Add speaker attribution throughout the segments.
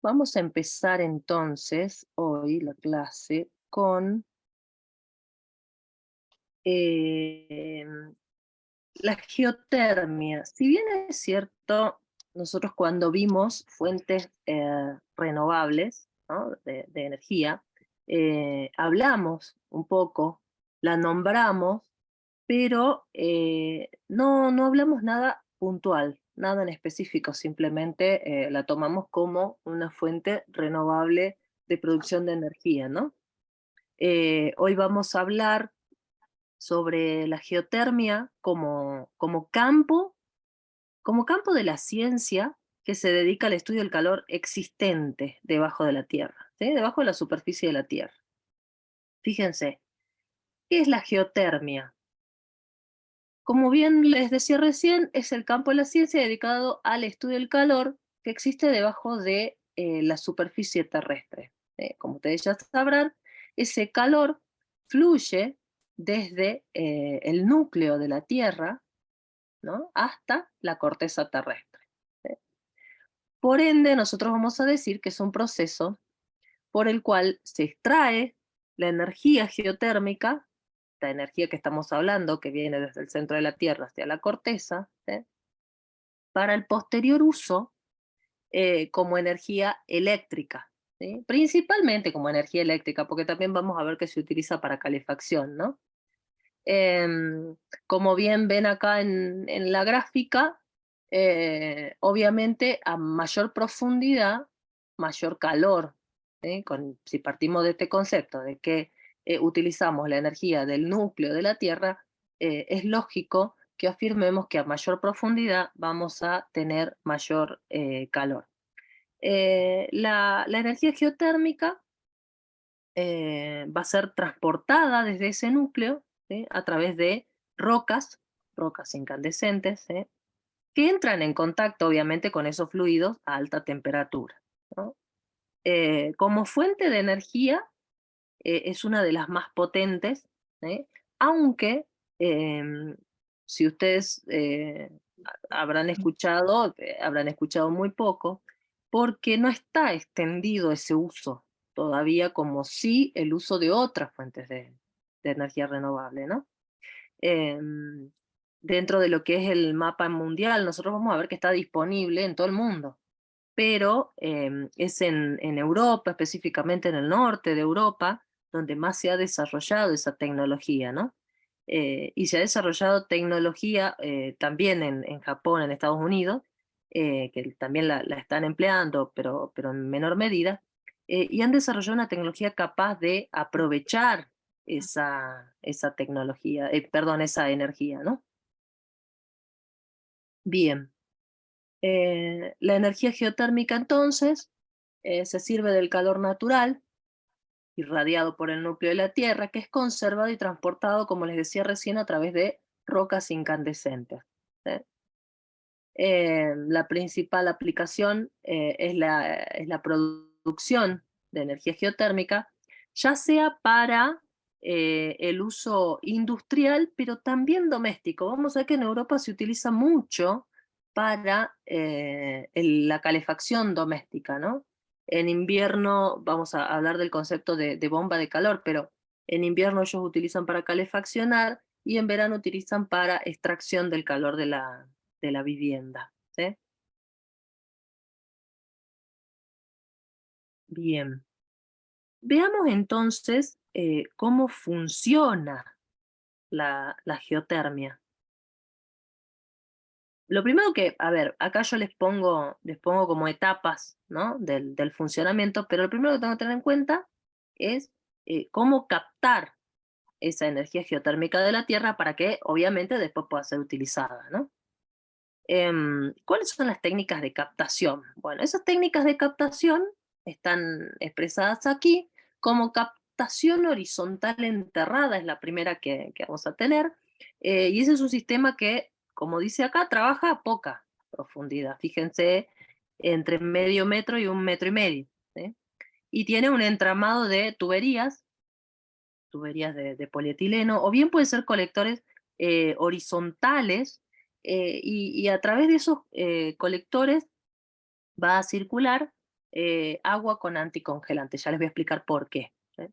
Speaker 1: Vamos a empezar entonces hoy la clase con em, la geotermia. Si bien es cierto, nosotros cuando vimos fuentes renovables, ¿no? de energía, hablamos un poco, la nombramos, pero no hablamos nada puntual, nada en específico, simplemente la tomamos como una fuente renovable de producción de energía, ¿no? Hoy vamos a hablar sobre la geotermia como campo de la ciencia que se dedica al estudio del calor existente debajo de la Tierra, ¿sí? Debajo de la superficie de la Tierra. Fíjense, ¿qué es la geotermia? Como bien les decía recién, es el campo de la ciencia dedicado al estudio del calor que existe debajo de la superficie terrestre. Como ustedes ya sabrán, ese calor fluye desde el núcleo de la Tierra, ¿no? Hasta la corteza terrestre. ¿Sí? Por ende, nosotros vamos a decir que es un proceso por el cual se extrae la energía geotérmica, la energía que estamos hablando, que viene desde el centro de la Tierra hacia la corteza, ¿sí? Para el posterior uso como energía eléctrica, ¿sí? Principalmente como energía eléctrica, porque también vamos a ver que se utiliza para calefacción, ¿no? Como bien ven acá en la gráfica, obviamente a mayor profundidad, mayor calor, ¿sí? Si partimos de este concepto de que utilizamos la energía del núcleo de la Tierra, es lógico que afirmemos que a mayor profundidad vamos a tener mayor calor. La energía geotérmica va a ser transportada desde ese núcleo, ¿sí? A través de rocas incandescentes, ¿sí? Que entran en contacto obviamente con esos fluidos a alta temperatura, ¿no? Como fuente de energía es una de las más potentes, ¿sí? Aunque si ustedes habrán escuchado muy poco, porque no está extendido ese uso todavía como sí el uso de otras fuentes de energía renovable, ¿no? Em, Dentro de lo que es el mapa mundial, nosotros vamos a ver que está disponible en todo el mundo, pero es en Europa, específicamente en el norte de Europa, donde más se ha desarrollado esa tecnología, ¿no? Y se ha desarrollado tecnología también en Japón, en Estados Unidos, que también la están empleando, pero en menor medida, y han desarrollado una tecnología capaz de aprovechar esa tecnología, perdón, esa energía, ¿no? Bien. La energía geotérmica entonces se sirve del calor natural irradiado por el núcleo de la Tierra, que es conservado y transportado, como les decía recién, a través de rocas incandescentes. ¿Sí? La principal aplicación es la producción de energía geotérmica, ya sea para el uso industrial, pero también doméstico. Vamos a ver que en Europa se utiliza mucho para la calefacción doméstica, ¿no? En invierno, vamos a hablar del concepto de bomba de calor, pero en invierno ellos utilizan para calefaccionar y en verano utilizan para extracción del calor de la vivienda, ¿sí? Bien, veamos entonces cómo funciona la geotermia. Lo primero que, a ver, acá yo les pongo como etapas, ¿no? del funcionamiento, pero lo primero que tengo que tener en cuenta es cómo captar esa energía geotérmica de la Tierra para que obviamente después pueda ser utilizada, ¿no? ¿Cuáles son las técnicas de captación? Bueno, esas técnicas de captación están expresadas aquí como captación horizontal enterrada, es la primera que vamos a tener, y ese es un sistema que, como dice acá, trabaja a poca profundidad, fíjense, entre medio metro y 1,5 metros, ¿sí? Y tiene un entramado de tuberías de polietileno, o bien pueden ser colectores horizontales, y a través de esos colectores va a circular agua con anticongelante. Ya les voy a explicar por qué. ¿Sí?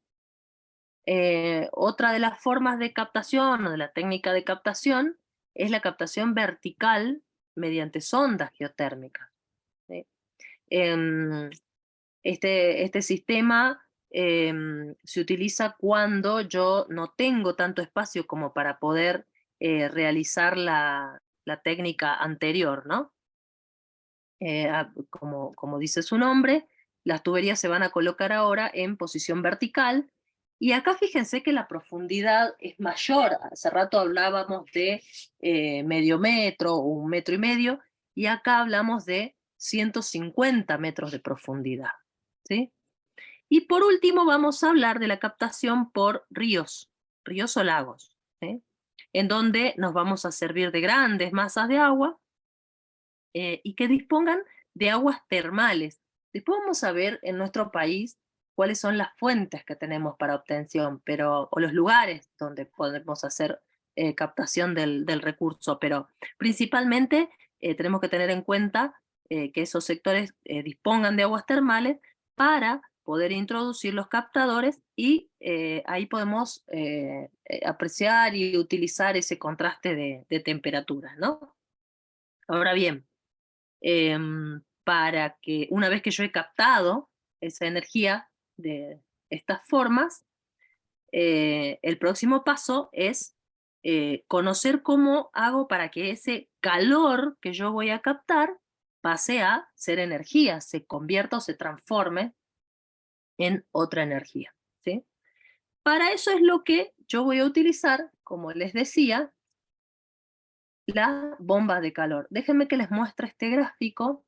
Speaker 1: Otra de las formas de captación o de la técnica de captación es la captación vertical mediante sondas geotérmicas. ¿Sí? Em, este sistema se utiliza cuando yo no tengo tanto espacio como para poder realizar la técnica anterior, ¿no? Como dice su nombre, las tuberías se van a colocar ahora en posición vertical. Y acá fíjense que la profundidad es mayor. Hace rato hablábamos de medio metro o 1,5 metros, y acá hablamos de 150 metros de profundidad. ¿Sí? Y por último vamos a hablar de la captación por ríos o lagos, ¿sí? En donde nos vamos a servir de grandes masas de agua y que dispongan de aguas termales. Después vamos a ver en nuestro país cuáles son las fuentes que tenemos para obtención, o los lugares donde podemos hacer captación del recurso, pero principalmente tenemos que tener en cuenta que esos sectores dispongan de aguas termales para poder introducir los captadores y ahí podemos apreciar y utilizar ese contraste de temperaturas, ¿no? Ahora bien, para que una vez que yo he captado esa energía de estas formas, el próximo paso es conocer cómo hago para que ese calor que yo voy a captar pase a ser energía, se convierta o se transforme en otra energía, ¿sí? Para eso es lo que yo voy a utilizar, como les decía, la bomba de calor. Déjenme que les muestre este gráfico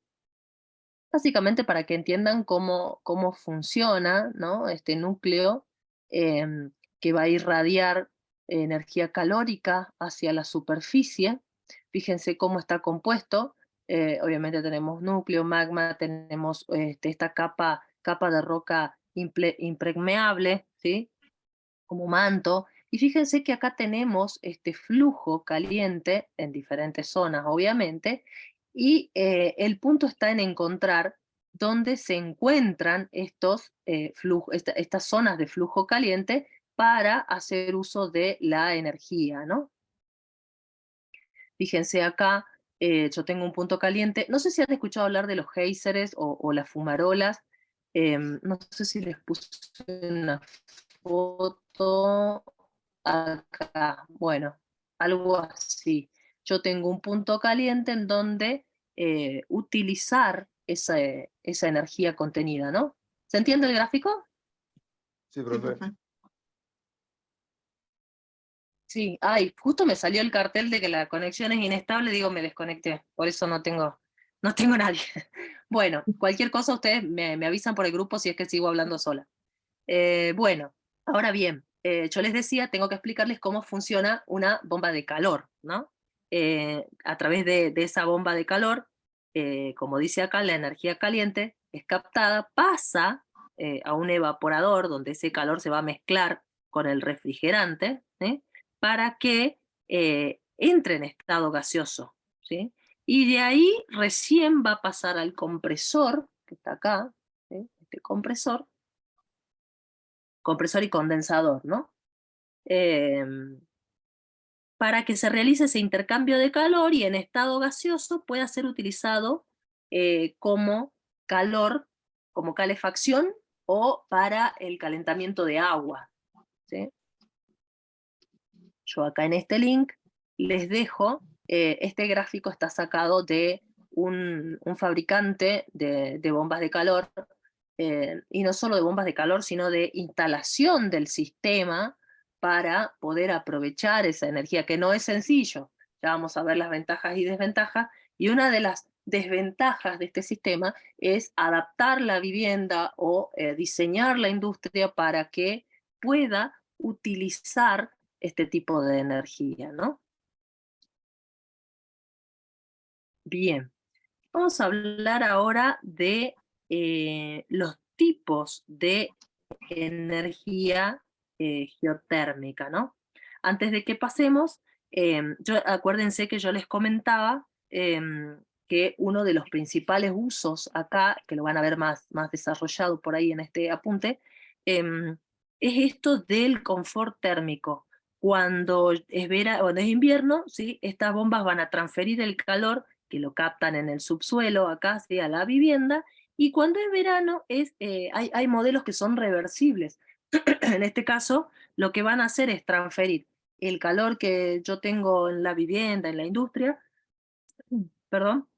Speaker 1: básicamente para que entiendan cómo funciona, ¿no? Este núcleo que va a irradiar energía calórica hacia la superficie. Fíjense cómo está compuesto. Obviamente tenemos núcleo, magma, tenemos esta capa de roca impermeable, ¿sí? Como manto. Y fíjense que acá tenemos este flujo caliente en diferentes zonas, obviamente, y el punto está en encontrar dónde se encuentran estas zonas de flujo caliente para hacer uso de la energía, ¿no? Fíjense acá, yo tengo un punto caliente. No sé si han escuchado hablar de los géiseres o las fumarolas. No sé si les puse una foto acá. Bueno, algo así. Yo tengo un punto caliente en donde utilizar esa energía contenida, ¿no? ¿Se entiende el gráfico?
Speaker 2: Sí, profe.
Speaker 1: Sí, ay, justo me salió el cartel de que la conexión es inestable, digo, me desconecté, por eso no tengo nadie. Bueno, cualquier cosa ustedes me avisan por el grupo si es que sigo hablando sola. Bueno, ahora bien, yo les decía, tengo que explicarles cómo funciona una bomba de calor, ¿no? A través de esa bomba de calor, como dice acá, la energía caliente es captada, pasa a un evaporador donde ese calor se va a mezclar con el refrigerante, ¿sí? Para que entre en estado gaseoso, ¿sí? Y de ahí recién va a pasar al compresor, que está acá, ¿sí? Este compresor y condensador, ¿no? Para que se realice ese intercambio de calor y en estado gaseoso pueda ser utilizado como calor, como calefacción o para el calentamiento de agua, ¿sí? Yo acá en este link les dejo, este gráfico está sacado de un fabricante de bombas de calor, y no solo de bombas de calor, sino de instalación del sistema para poder aprovechar esa energía, que no es sencillo. Ya vamos a ver las ventajas y desventajas, y una de las desventajas de este sistema es adaptar la vivienda o diseñar la industria para que pueda utilizar este tipo de energía, ¿no? Bien, vamos a hablar ahora de los tipos de energía geotérmica, ¿no? Antes de que pasemos, acuérdense que yo les comentaba que uno de los principales usos acá, que lo van a ver más desarrollado por ahí en este apunte, es esto del confort térmico. Cuando es invierno, ¿sí? Estas bombas van a transferir el calor que lo captan en el subsuelo acá, ¿sí? A la vivienda, y cuando es verano hay modelos que son reversibles. En este caso, lo que van a hacer es transferir el calor que yo tengo en la vivienda, en la industria, perdón,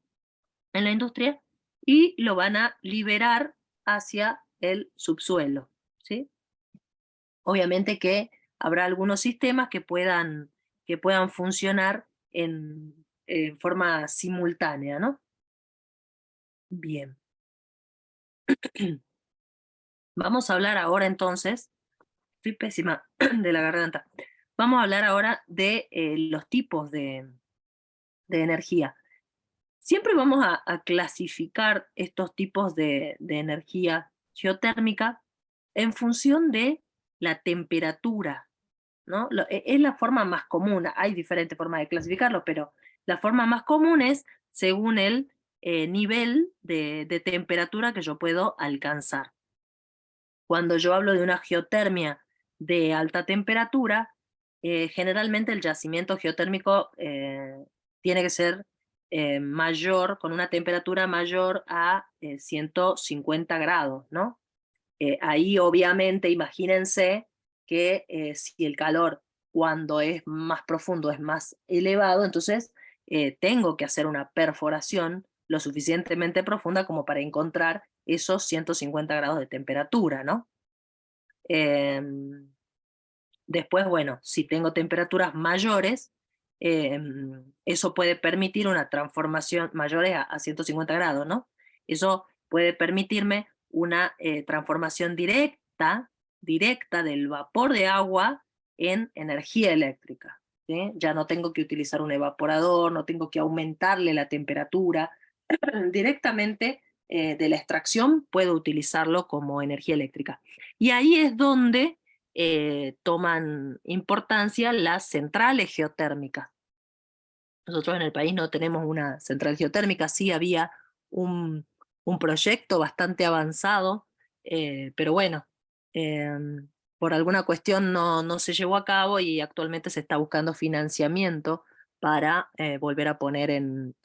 Speaker 1: en la industria, y lo van a liberar hacia el subsuelo, ¿sí? Obviamente que habrá algunos sistemas que puedan funcionar en forma simultánea, ¿no? Bien. Vamos a hablar ahora entonces, estoy pésima de la garganta, vamos a hablar ahora de los tipos de energía. Siempre vamos a clasificar estos tipos de energía geotérmica en función de la temperatura, ¿no? Es la forma más común, hay diferentes formas de clasificarlo, pero la forma más común es según el nivel de temperatura que yo puedo alcanzar. Cuando yo hablo de una geotermia de alta temperatura, generalmente el yacimiento geotérmico tiene que ser mayor, con una temperatura mayor a 150 grados, ¿no? Ahí obviamente imagínense que si el calor cuando es más profundo es más elevado, entonces tengo que hacer una perforación lo suficientemente profunda como para encontrar esos 150 grados de temperatura, ¿no? Em, Después, bueno, si tengo temperaturas mayores, eso puede permitir una transformación mayores a 150 grados, ¿no? Eso puede permitirme una transformación directa del vapor de agua en energía eléctrica, ¿sí? Ya no tengo que utilizar un evaporador, no tengo que aumentarle la temperatura. Directamente de la extracción puedo utilizarlo como energía eléctrica. Y ahí es donde toman importancia las centrales geotérmicas. Nosotros en el país no tenemos una central geotérmica, sí había un, un proyecto bastante avanzado, pero bueno, por alguna cuestión no se llevó a cabo y actualmente se está buscando financiamiento para volver a poner en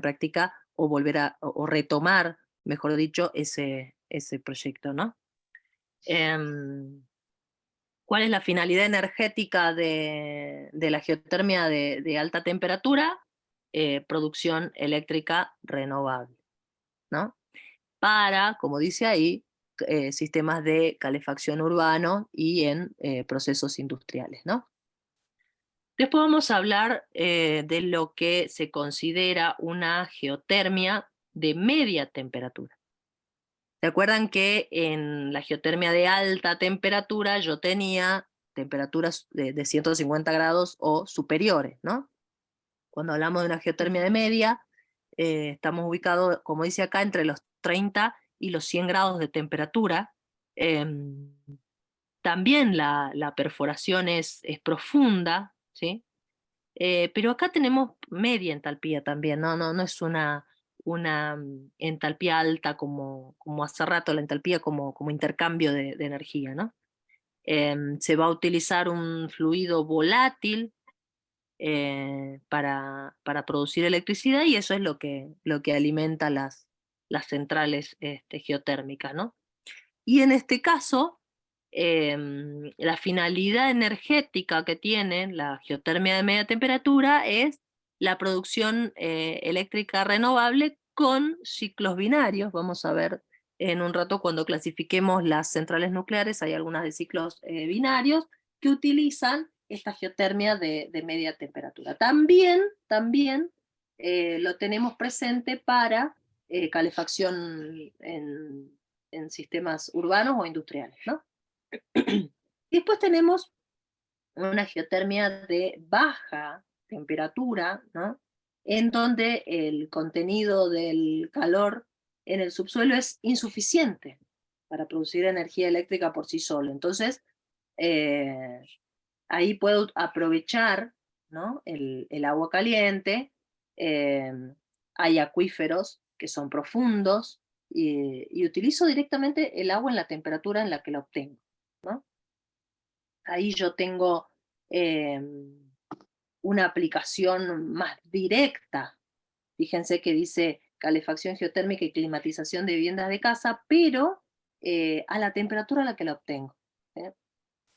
Speaker 1: práctica o o retomar, mejor dicho, ese proyecto, ¿no? Em, ¿Cuál es la finalidad energética de la geotermia de alta temperatura? Producción eléctrica renovable, ¿no? Para, como dice ahí, sistemas de calefacción urbano y en procesos industriales, ¿no? Después vamos a hablar de lo que se considera una geotermia de media temperatura. ¿Se acuerdan que en la geotermia de alta temperatura yo tenía temperaturas de 150 grados o superiores, ¿no? Cuando hablamos de una geotermia de media, estamos ubicados, como dice acá, entre los 30 y los 100 grados de temperatura. Em, También la perforación es profunda, ¿sí? Pero acá tenemos media entalpía también, no es una entalpía alta como hace rato la entalpía como intercambio de energía, ¿no? Se va a utilizar un fluido volátil para producir electricidad y eso es lo que alimenta las centrales geotérmicas, ¿no? Y en este caso, la finalidad energética que tiene la geotermia de media temperatura es la producción eléctrica renovable con ciclos binarios. Vamos a ver en un rato cuando clasifiquemos las centrales nucleares, hay algunas de ciclos binarios que utilizan esta geotermia de media temperatura. También lo tenemos presente para calefacción en sistemas urbanos o industriales, ¿no? Y después tenemos una geotermia de baja temperatura, ¿no? En donde el contenido del calor en el subsuelo es insuficiente para producir energía eléctrica por sí solo. Entonces, eh, ahí puedo aprovechar, ¿no? el agua caliente, eh, hay acuíferos que son profundos, y utilizo directamente el agua en la temperatura en la que la obtengo, ¿no? Ahí yo tengo una aplicación más directa. Fíjense que dice calefacción geotérmica y climatización de viviendas de casa, pero a la temperatura a la que la obtengo. ¿Sí?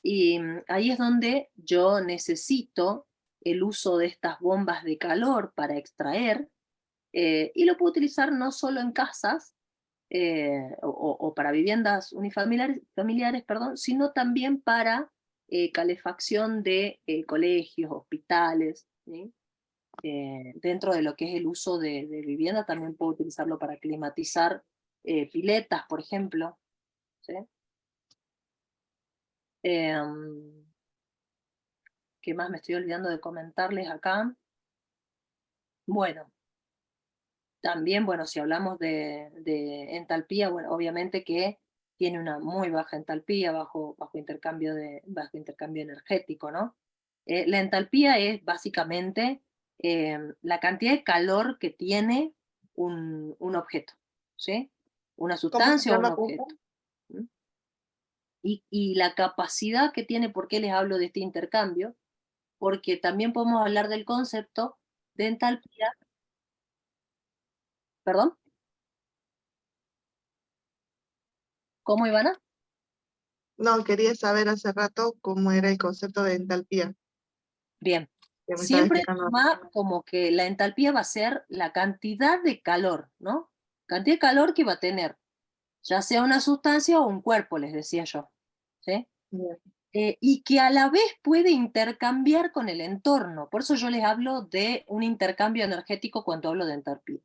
Speaker 1: Y ahí es donde yo necesito el uso de estas bombas de calor para extraer, y lo puedo utilizar no solo en casas, o para viviendas unifamiliares, perdón, sino también para calefacción de colegios, hospitales, ¿sí? Dentro de lo que es el uso de vivienda, también puedo utilizarlo para climatizar piletas, por ejemplo. ¿Sí? ¿Qué más me estoy olvidando de comentarles acá? Bueno, también, bueno, si hablamos de entalpía, bueno, obviamente que tiene una muy baja entalpía, bajo intercambio energético, ¿no? La entalpía es básicamente la cantidad de calor que tiene un objeto, ¿sí? Una
Speaker 2: ¿Cómo se
Speaker 1: sustancia o un
Speaker 2: llama,
Speaker 1: objeto.
Speaker 2: profe?
Speaker 1: ¿M? Y la capacidad que tiene, ¿por qué les hablo de este intercambio? Porque también podemos hablar del concepto de entalpía, perdón, ¿cómo, Ivana?
Speaker 2: No, quería saber hace rato cómo era el concepto de entalpía
Speaker 1: Bien,
Speaker 2: que me estaba
Speaker 1: siempre
Speaker 2: explicando.
Speaker 1: toma como que la entalpía va a ser la cantidad de calor, ¿no? Cantidad de calor que va a tener, ya sea una sustancia o un cuerpo, les decía yo, ¿sí?
Speaker 2: Bien.
Speaker 1: Y que a la vez puede intercambiar con el entorno. Por eso yo les hablo de un intercambio energético cuando hablo de entalpía.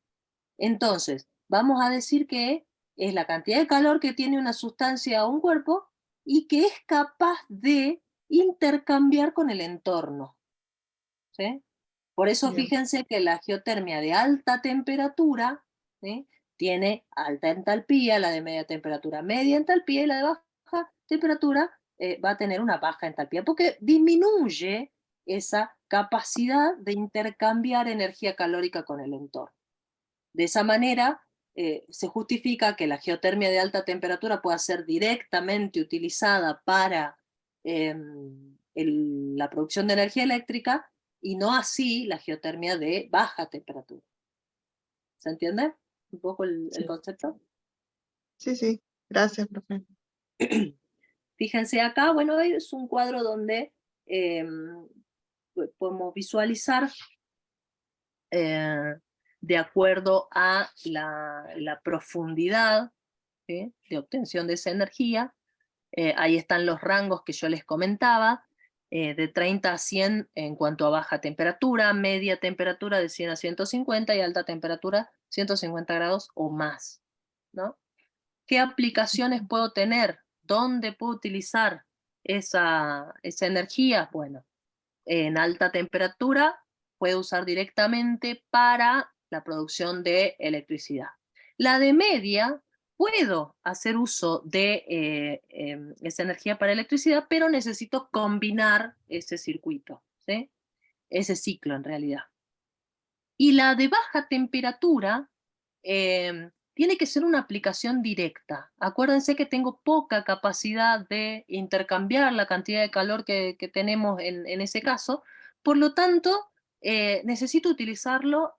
Speaker 1: Entonces, vamos a decir que es la cantidad de calor que tiene una sustancia o un cuerpo y que es capaz de intercambiar con el entorno, ¿sí? Por eso
Speaker 2: Bien.
Speaker 1: fíjense que la geotermia de alta temperatura, ¿sí? Tiene alta entalpía, la de media temperatura media entalpía, y la de baja temperatura va a tener una baja entalpía, porque disminuye esa capacidad de intercambiar energía calórica con el entorno. De esa manera, se justifica que la geotermia de alta temperatura pueda ser directamente utilizada para la producción de energía eléctrica, y no así la geotermia de baja temperatura. ¿Se entiende un poco el
Speaker 2: Sí,
Speaker 1: concepto?
Speaker 2: sí, sí. Gracias, profe.
Speaker 1: Fíjense acá, bueno, es un cuadro donde podemos visualizar eh, de acuerdo a la profundidad, ¿sí? De obtención de esa energía. Ahí están los rangos que yo les comentaba, de 30 a 100 en cuanto a baja temperatura, media temperatura de 100 a 150 y alta temperatura 150 grados o más, ¿no? ¿Qué aplicaciones puedo tener? ¿Dónde puedo utilizar esa energía? Bueno, en alta temperatura puedo usar directamente para la producción de electricidad. La de media, puedo hacer uso de esa energía para electricidad, pero necesito combinar ese circuito, ¿sí? Ese ciclo en realidad. Y la de baja temperatura tiene que ser una aplicación directa. Acuérdense que tengo poca capacidad de intercambiar la cantidad de calor que tenemos en ese caso. Por lo tanto, necesito utilizarlo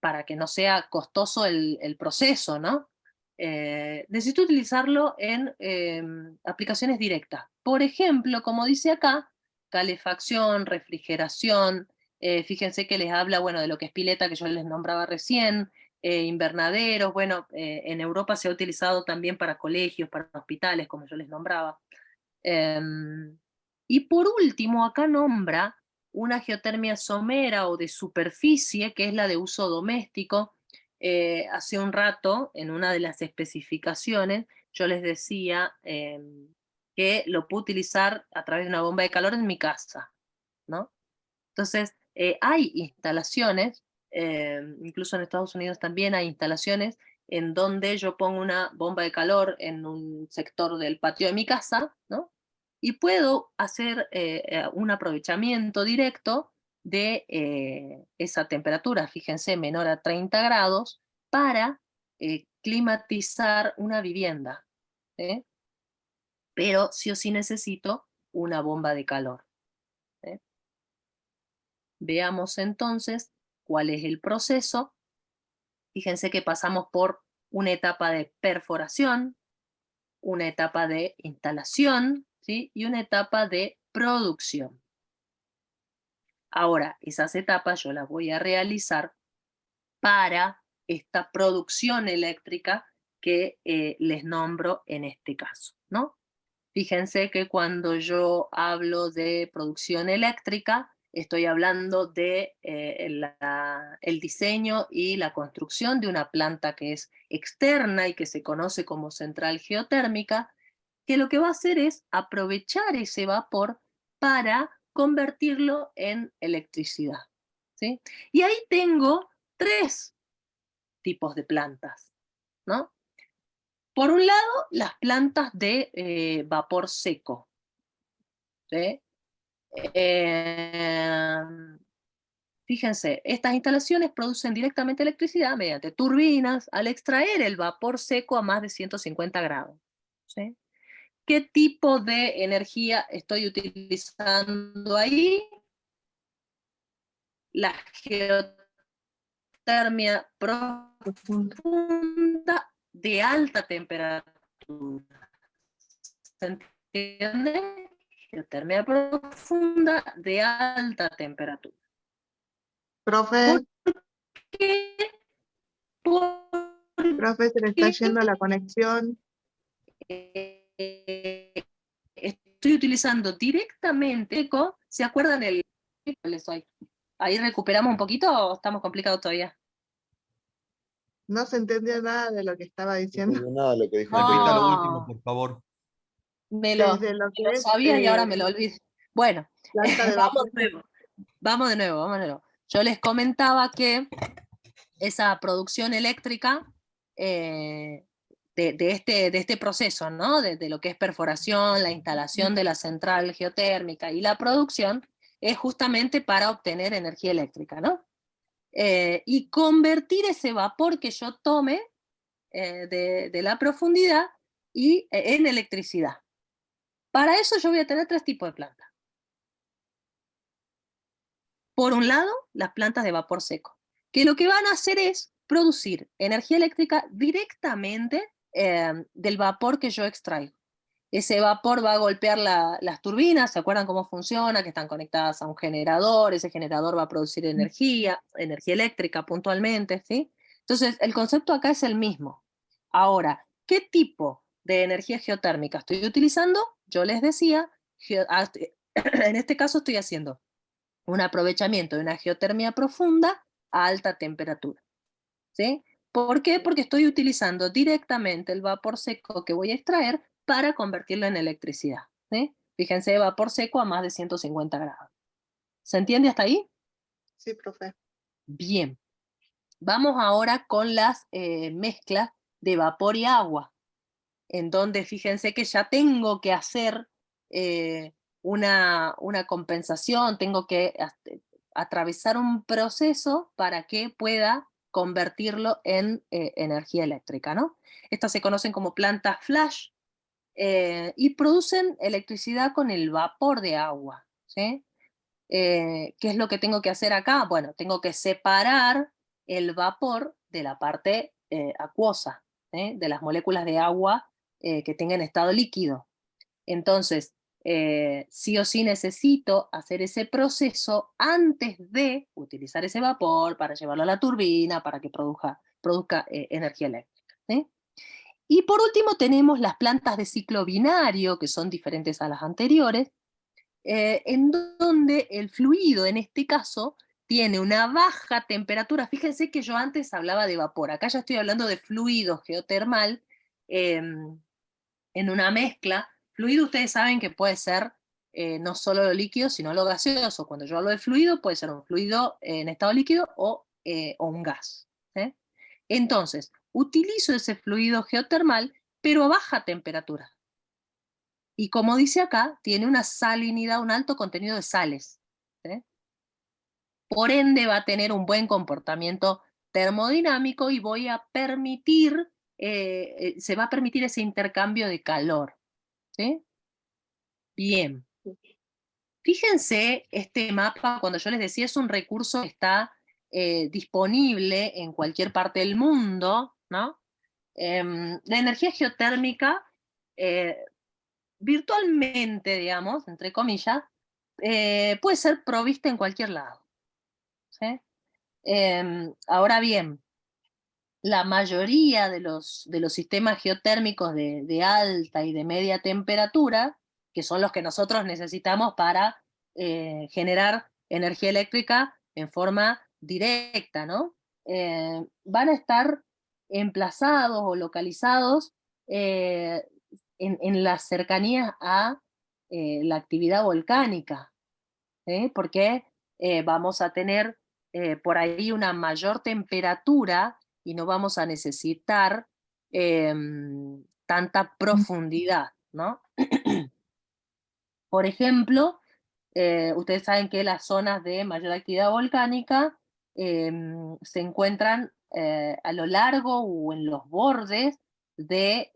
Speaker 1: para que no sea costoso el proceso, ¿no? Necesito utilizarlo en aplicaciones directas. Por ejemplo, como dice acá, calefacción, refrigeración. Fíjense que les habla, bueno, de lo que es pileta, que yo les nombraba recién, invernaderos. Bueno, en Europa se ha utilizado también para colegios, para hospitales, como yo les nombraba. Y por último, acá nombra una geotermia somera o de superficie, que es la de uso doméstico. Hace un rato, en una de las especificaciones, yo les decía que lo puedo utilizar a través de una bomba de calor en mi casa, ¿no? Entonces, hay instalaciones, incluso en Estados Unidos también hay instalaciones en donde yo pongo una bomba de calor en un sector del patio de mi casa, ¿no? Y puedo hacer un aprovechamiento directo de esa temperatura, fíjense, menor a 30 grados, para climatizar una vivienda. ¿Sí? Pero sí o sí necesito una bomba de calor. ¿Sí? Veamos entonces cuál es el proceso. Fíjense que pasamos por una etapa de perforación, una etapa de instalación, ¿sí? Y una etapa de producción. Ahora, esas etapas yo las voy a realizar para esta producción eléctrica que les nombro en este caso, ¿no? Fíjense que cuando yo hablo de producción eléctrica, estoy hablando de el diseño y la construcción de una planta que es externa y que se conoce como central geotérmica, que lo que va a hacer es aprovechar ese vapor para convertirlo en electricidad. ¿Sí? Y ahí tengo tres tipos de plantas, ¿no? Por un lado, las plantas de vapor seco. ¿Sí? Eh, Fíjense, estas instalaciones producen directamente electricidad mediante turbinas al extraer el vapor seco a más de 150 grados. ¿Sí? ¿Qué tipo de energía estoy utilizando ahí? La geotermia
Speaker 2: Profundo.
Speaker 1: profunda de alta temperatura. ¿Se entiende? Geotermia profunda de alta temperatura. ¿Por
Speaker 2: Profe,
Speaker 1: qué?
Speaker 2: profe, se le está
Speaker 1: Porque
Speaker 2: yendo la conexión.
Speaker 1: estoy utilizando directamente, ¿se acuerdan el? Ahí recuperamos un poquito o estamos complicados todavía.
Speaker 2: No se entendió nada de lo que estaba
Speaker 3: No
Speaker 2: diciendo.
Speaker 3: entendió nada de lo que dijo el
Speaker 4: Repita
Speaker 3: profe.
Speaker 4: lo último,
Speaker 1: No,
Speaker 4: por favor.
Speaker 2: Desde lo
Speaker 1: me lo
Speaker 2: que es
Speaker 1: sabía y ahora me lo olvidé. Bueno,
Speaker 2: planta de
Speaker 1: vamos
Speaker 2: vapor.
Speaker 1: de nuevo. Vamos de nuevo, vamos de nuevo. Yo les comentaba que esa producción eléctrica de este proceso, ¿no? De lo que es perforación, la instalación de la central geotérmica y la producción, es justamente para obtener energía eléctrica, ¿no? Y convertir ese vapor que yo tome de la profundidad en electricidad. Para eso yo voy a tener tres tipos de plantas. Por un lado, las plantas de vapor seco, que lo que van a hacer es producir energía eléctrica directamente del vapor que yo extraigo. Ese vapor va a golpear las turbinas, ¿se acuerdan cómo funciona? Que están conectadas a un generador, ese generador va a producir energía eléctrica puntualmente, ¿sí? Entonces, el concepto acá es el mismo. Ahora, ¿qué tipo de energía geotérmica estoy utilizando? Yo les decía, en este caso estoy haciendo un aprovechamiento de una geotermia profunda a alta temperatura. ¿Sí? ¿Por qué? Porque estoy utilizando directamente el vapor seco que voy a extraer para convertirlo en electricidad. ¿Sí? Fíjense, vapor seco a más de 150 grados. ¿Se entiende hasta ahí?
Speaker 2: Sí, profe.
Speaker 1: Bien. Vamos ahora con las mezclas de vapor y agua, en donde fíjense que ya tengo que hacer una compensación, tengo que atravesar un proceso para que pueda convertirlo en energía eléctrica, ¿no? Estas se conocen como plantas flash y producen electricidad con el vapor de agua, ¿sí? ¿Qué es lo que tengo que hacer acá? Bueno, tengo que separar el vapor de la parte acuosa, de las moléculas de agua que tengan estado líquido. Entonces, sí o sí necesito hacer ese proceso antes de utilizar ese vapor para llevarlo a la turbina, para que produzca energía eléctrica. ¿Sí? Y por último tenemos las plantas de ciclo binario, que son diferentes a las anteriores, en donde el fluido, en este caso, tiene una baja temperatura. Fíjense que yo antes hablaba de vapor, acá ya estoy hablando de fluido geotermal en una mezcla. Fluido ustedes saben que puede ser no solo lo líquido, sino lo gaseoso. Cuando yo hablo de fluido, puede ser un fluido en estado líquido o un gas. ¿Sí? Entonces, utilizo ese fluido geotermal, pero a baja temperatura. Y como dice acá, tiene una salinidad, un alto contenido de sales. ¿Sí? por ende va a tener un buen comportamiento termodinámico y voy a permitir, se va a permitir ese intercambio de calor. ¿Sí? Bien. Fíjense, este mapa, cuando yo les decía, es un recurso que está disponible en cualquier parte del mundo, ¿no? La energía geotérmica, eh, virtualmente, digamos, entre comillas, puede ser provista en cualquier lado. ¿Sí? Ahora bien, la mayoría de los sistemas geotérmicos de alta y de media temperatura, que son los que nosotros necesitamos para generar energía eléctrica en forma directa, ¿no? Van a estar emplazados o localizados eh, en las cercanías a la actividad volcánica, ¿sí? Porque vamos a tener por ahí una mayor temperatura y no vamos a necesitar tanta profundidad, ¿no? Por ejemplo, ustedes saben que las zonas de mayor actividad volcánica se encuentran a lo largo o en los bordes de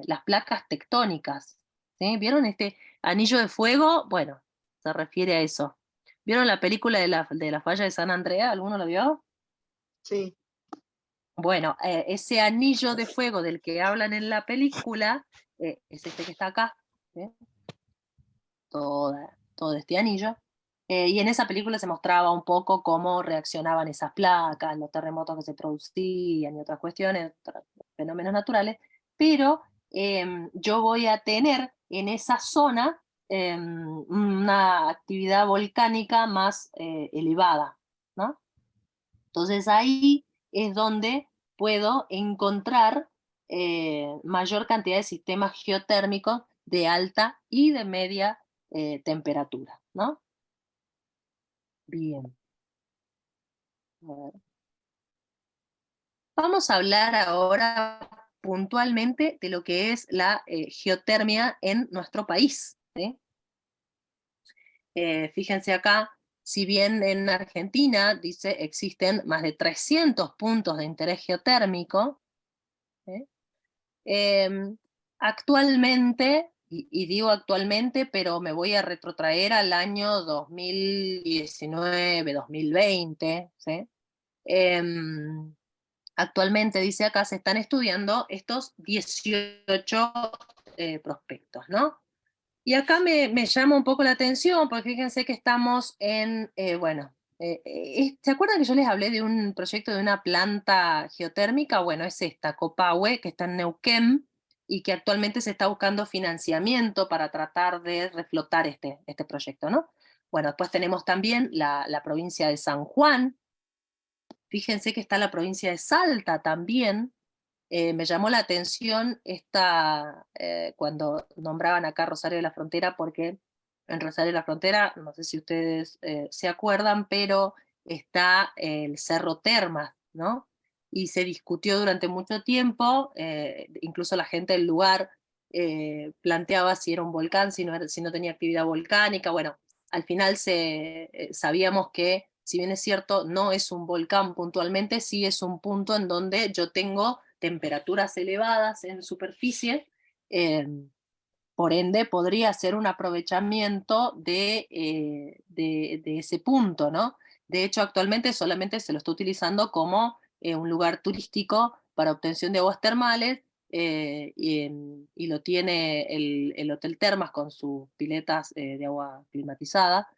Speaker 1: las placas tectónicas. ¿Sí? ¿Vieron este anillo de fuego? Bueno, se refiere a eso. ¿Vieron la película de la falla de San Andrea? ¿Alguno lo vio?
Speaker 2: Sí.
Speaker 1: Bueno, ese anillo de fuego del que hablan en la película es este que está acá. ¿Sí? Todo este anillo. Y en esa película se mostraba un poco cómo reaccionaban esas placas, los terremotos que se producían y otras cuestiones, otros fenómenos naturales, pero yo voy a tener en esa zona una actividad volcánica más elevada, ¿no? Entonces ahí es donde puedo encontrar mayor cantidad de sistemas geotérmicos de alta y de media temperatura, ¿no? Bien. A ver. Vamos a hablar ahora puntualmente de lo que es la geotermia en nuestro país, ¿sí? Fíjense acá, si bien en Argentina dice existen más de 300 puntos de interés geotérmico, ¿sí? Em, actualmente, y digo actualmente, pero me voy a retrotraer al año 2019, 2020, ¿sí? Em, actualmente, dice acá, se están estudiando estos 18 prospectos, ¿no? Y acá me llama un poco la atención, porque fíjense que estamos en, bueno, ¿se acuerdan que yo les hablé de un proyecto de una planta geotérmica? Bueno, es esta, Copahue, que está en Neuquén, y que actualmente se está buscando financiamiento para tratar de reflotar este proyecto, ¿no? Bueno, después tenemos también la provincia de San Juan, fíjense que está la provincia de Salta también. Me llamó la atención cuando nombraban acá Rosario de la Frontera, porque en Rosario de la Frontera, no sé si ustedes se acuerdan, pero está el Cerro Termas, ¿no? Y se discutió durante mucho tiempo, incluso la gente del lugar planteaba si era un volcán, si no tenía actividad volcánica. Bueno, al final sabíamos que, si bien es cierto, no es un volcán puntualmente, sí es un punto en donde yo tengo temperaturas elevadas en superficie, eh, por ende podría ser un aprovechamiento de ese punto, ¿no? De hecho, actualmente solamente se lo está utilizando como un lugar turístico para obtención de aguas termales, y lo tiene el Hotel Termas con sus piletas de agua climatizada,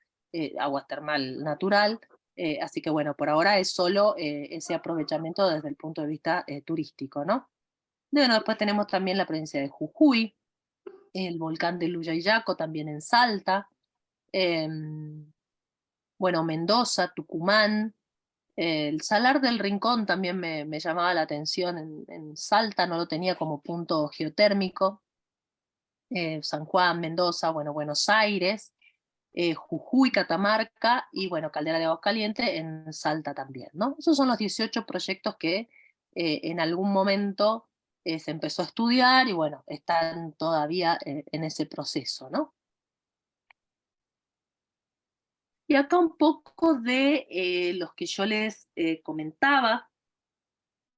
Speaker 1: agua termal natural. Así que bueno, por ahora es solo ese aprovechamiento desde el punto de vista turístico, ¿no? Bueno, después tenemos también la provincia de Jujuy, el volcán de Luyayaco también en Salta, bueno, Mendoza, Tucumán, el Salar del Rincón también me llamaba la atención en Salta, no lo tenía como punto geotérmico, San Juan, Mendoza, bueno, Buenos Aires, Jujuy, Catamarca y bueno, Caldera de Aguascalientes en Salta también, ¿no? Esos son los 18 proyectos que en algún momento se empezó a estudiar y bueno, están todavía en ese proceso, ¿no? Y acá un poco de los que yo les comentaba,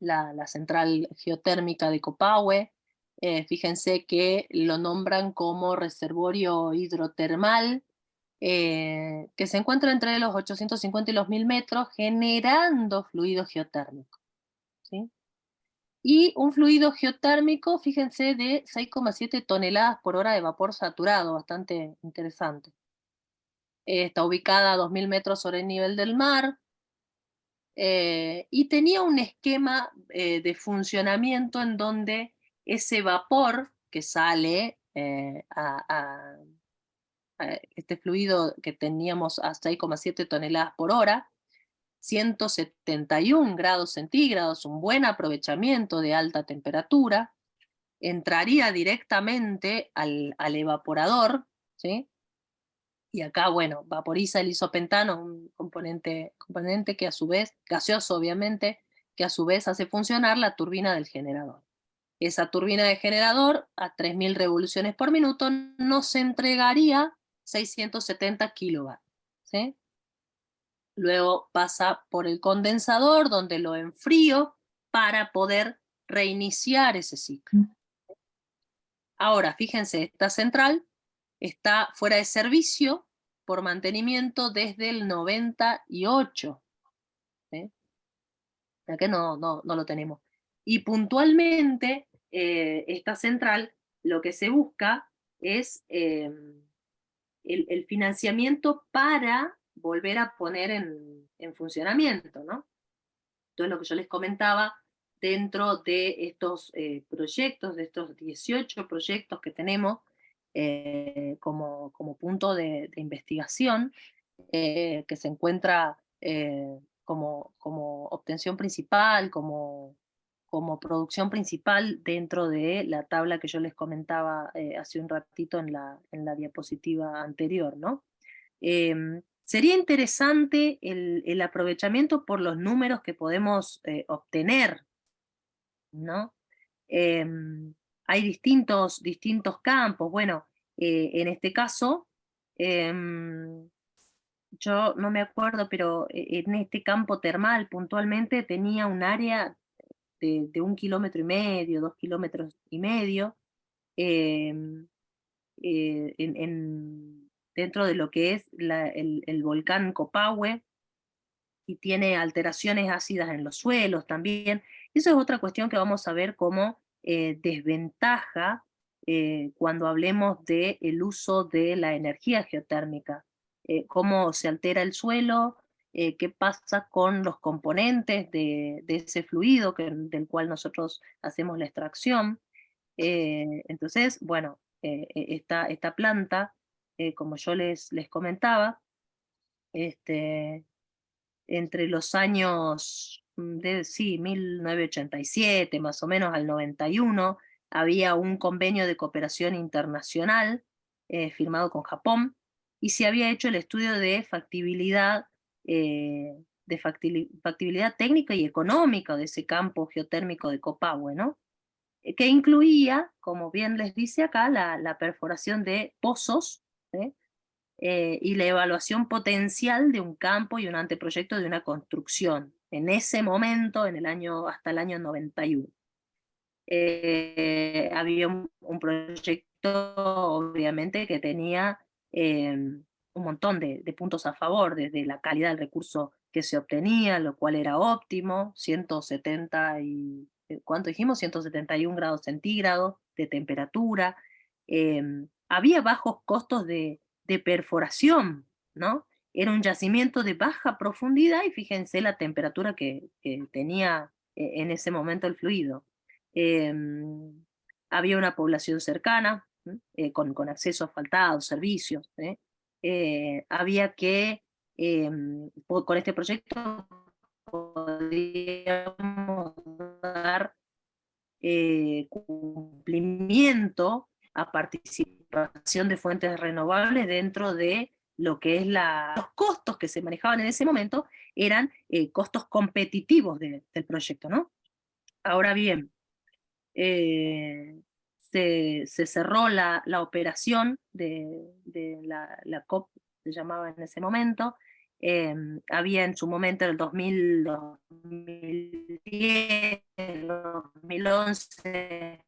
Speaker 1: la central geotérmica de Copahue. Fíjense que lo nombran como reservorio hidrotermal, que se encuentra entre los 850 y los 1000 metros, generando fluido geotérmico, ¿sí? Y un fluido geotérmico, fíjense, de 6,7 toneladas por hora de vapor saturado, bastante interesante. Está ubicada a 2000 metros sobre el nivel del mar, y tenía un esquema de funcionamiento en donde ese vapor que sale a este fluido que teníamos a 6,7 toneladas por hora, 171 grados centígrados, un buen aprovechamiento de alta temperatura, entraría directamente al evaporador, ¿sí? Y acá, bueno, vaporiza el isopentano, un componente que a su vez, gaseoso obviamente, que a su vez hace funcionar la turbina del generador. Esa turbina de generador, a 3000 revoluciones por minuto, nos entregaría 670 kilovatios, ¿sí? Luego pasa por el condensador, donde lo enfrío para poder reiniciar ese ciclo. Ahora, fíjense, esta central está fuera de servicio por mantenimiento desde el 98, ¿sí? Ya que no lo tenemos. Y puntualmente, esta central, lo que se busca es el financiamiento para volver a poner en funcionamiento, ¿no? Entonces, lo que yo les comentaba, dentro de estos proyectos, de estos 18 proyectos que tenemos como punto de investigación, que se encuentra como obtención principal, como producción principal dentro de la tabla que yo les comentaba hace un ratito en la diapositiva anterior, ¿no? Sería interesante el aprovechamiento por los números que podemos obtener, ¿no? Hay distintos campos. Bueno, en este caso, yo no me acuerdo, pero en este campo termal puntualmente tenía un área de 1,5 kilómetros, 2,5 kilómetros, dentro de lo que es el volcán Copahue, y tiene alteraciones ácidas en los suelos también. Eso es otra cuestión que vamos a ver como desventaja cuando hablemos del uso de la energía geotérmica. Cómo se altera el suelo, qué pasa con los componentes de ese fluido del cual nosotros hacemos la extracción. Entonces, bueno, esta planta, como yo les comentaba, este, entre los años sí, 1987 más o menos al 91, había un convenio de cooperación internacional firmado con Japón, y se había hecho el estudio de factibilidad técnica y económica de ese campo geotérmico de Copahue, ¿no? Que incluía, como bien les dice acá, la perforación de pozos, ¿sí? Y la evaluación potencial de un campo y un anteproyecto de una construcción, en ese momento, hasta el año 91. Había un proyecto, obviamente, que tenía un montón de puntos a favor, desde la calidad del recurso que se obtenía, lo cual era óptimo, 170 y, ¿cuánto dijimos? 171 grados centígrados de temperatura. Había bajos costos de perforación, ¿no? Era un yacimiento de baja profundidad, y fíjense la temperatura que tenía en ese momento el fluido. Había una población cercana, con acceso asfaltado, servicios. Había que, con este proyecto, podíamos dar cumplimiento a participación de fuentes renovables dentro de lo que es los costos que se manejaban en ese momento, eran costos competitivos del proyecto, ¿no? Ahora bien, se cerró la operación de la COP, se llamaba en ese momento, había en su momento en el 2000, 2010, 2011,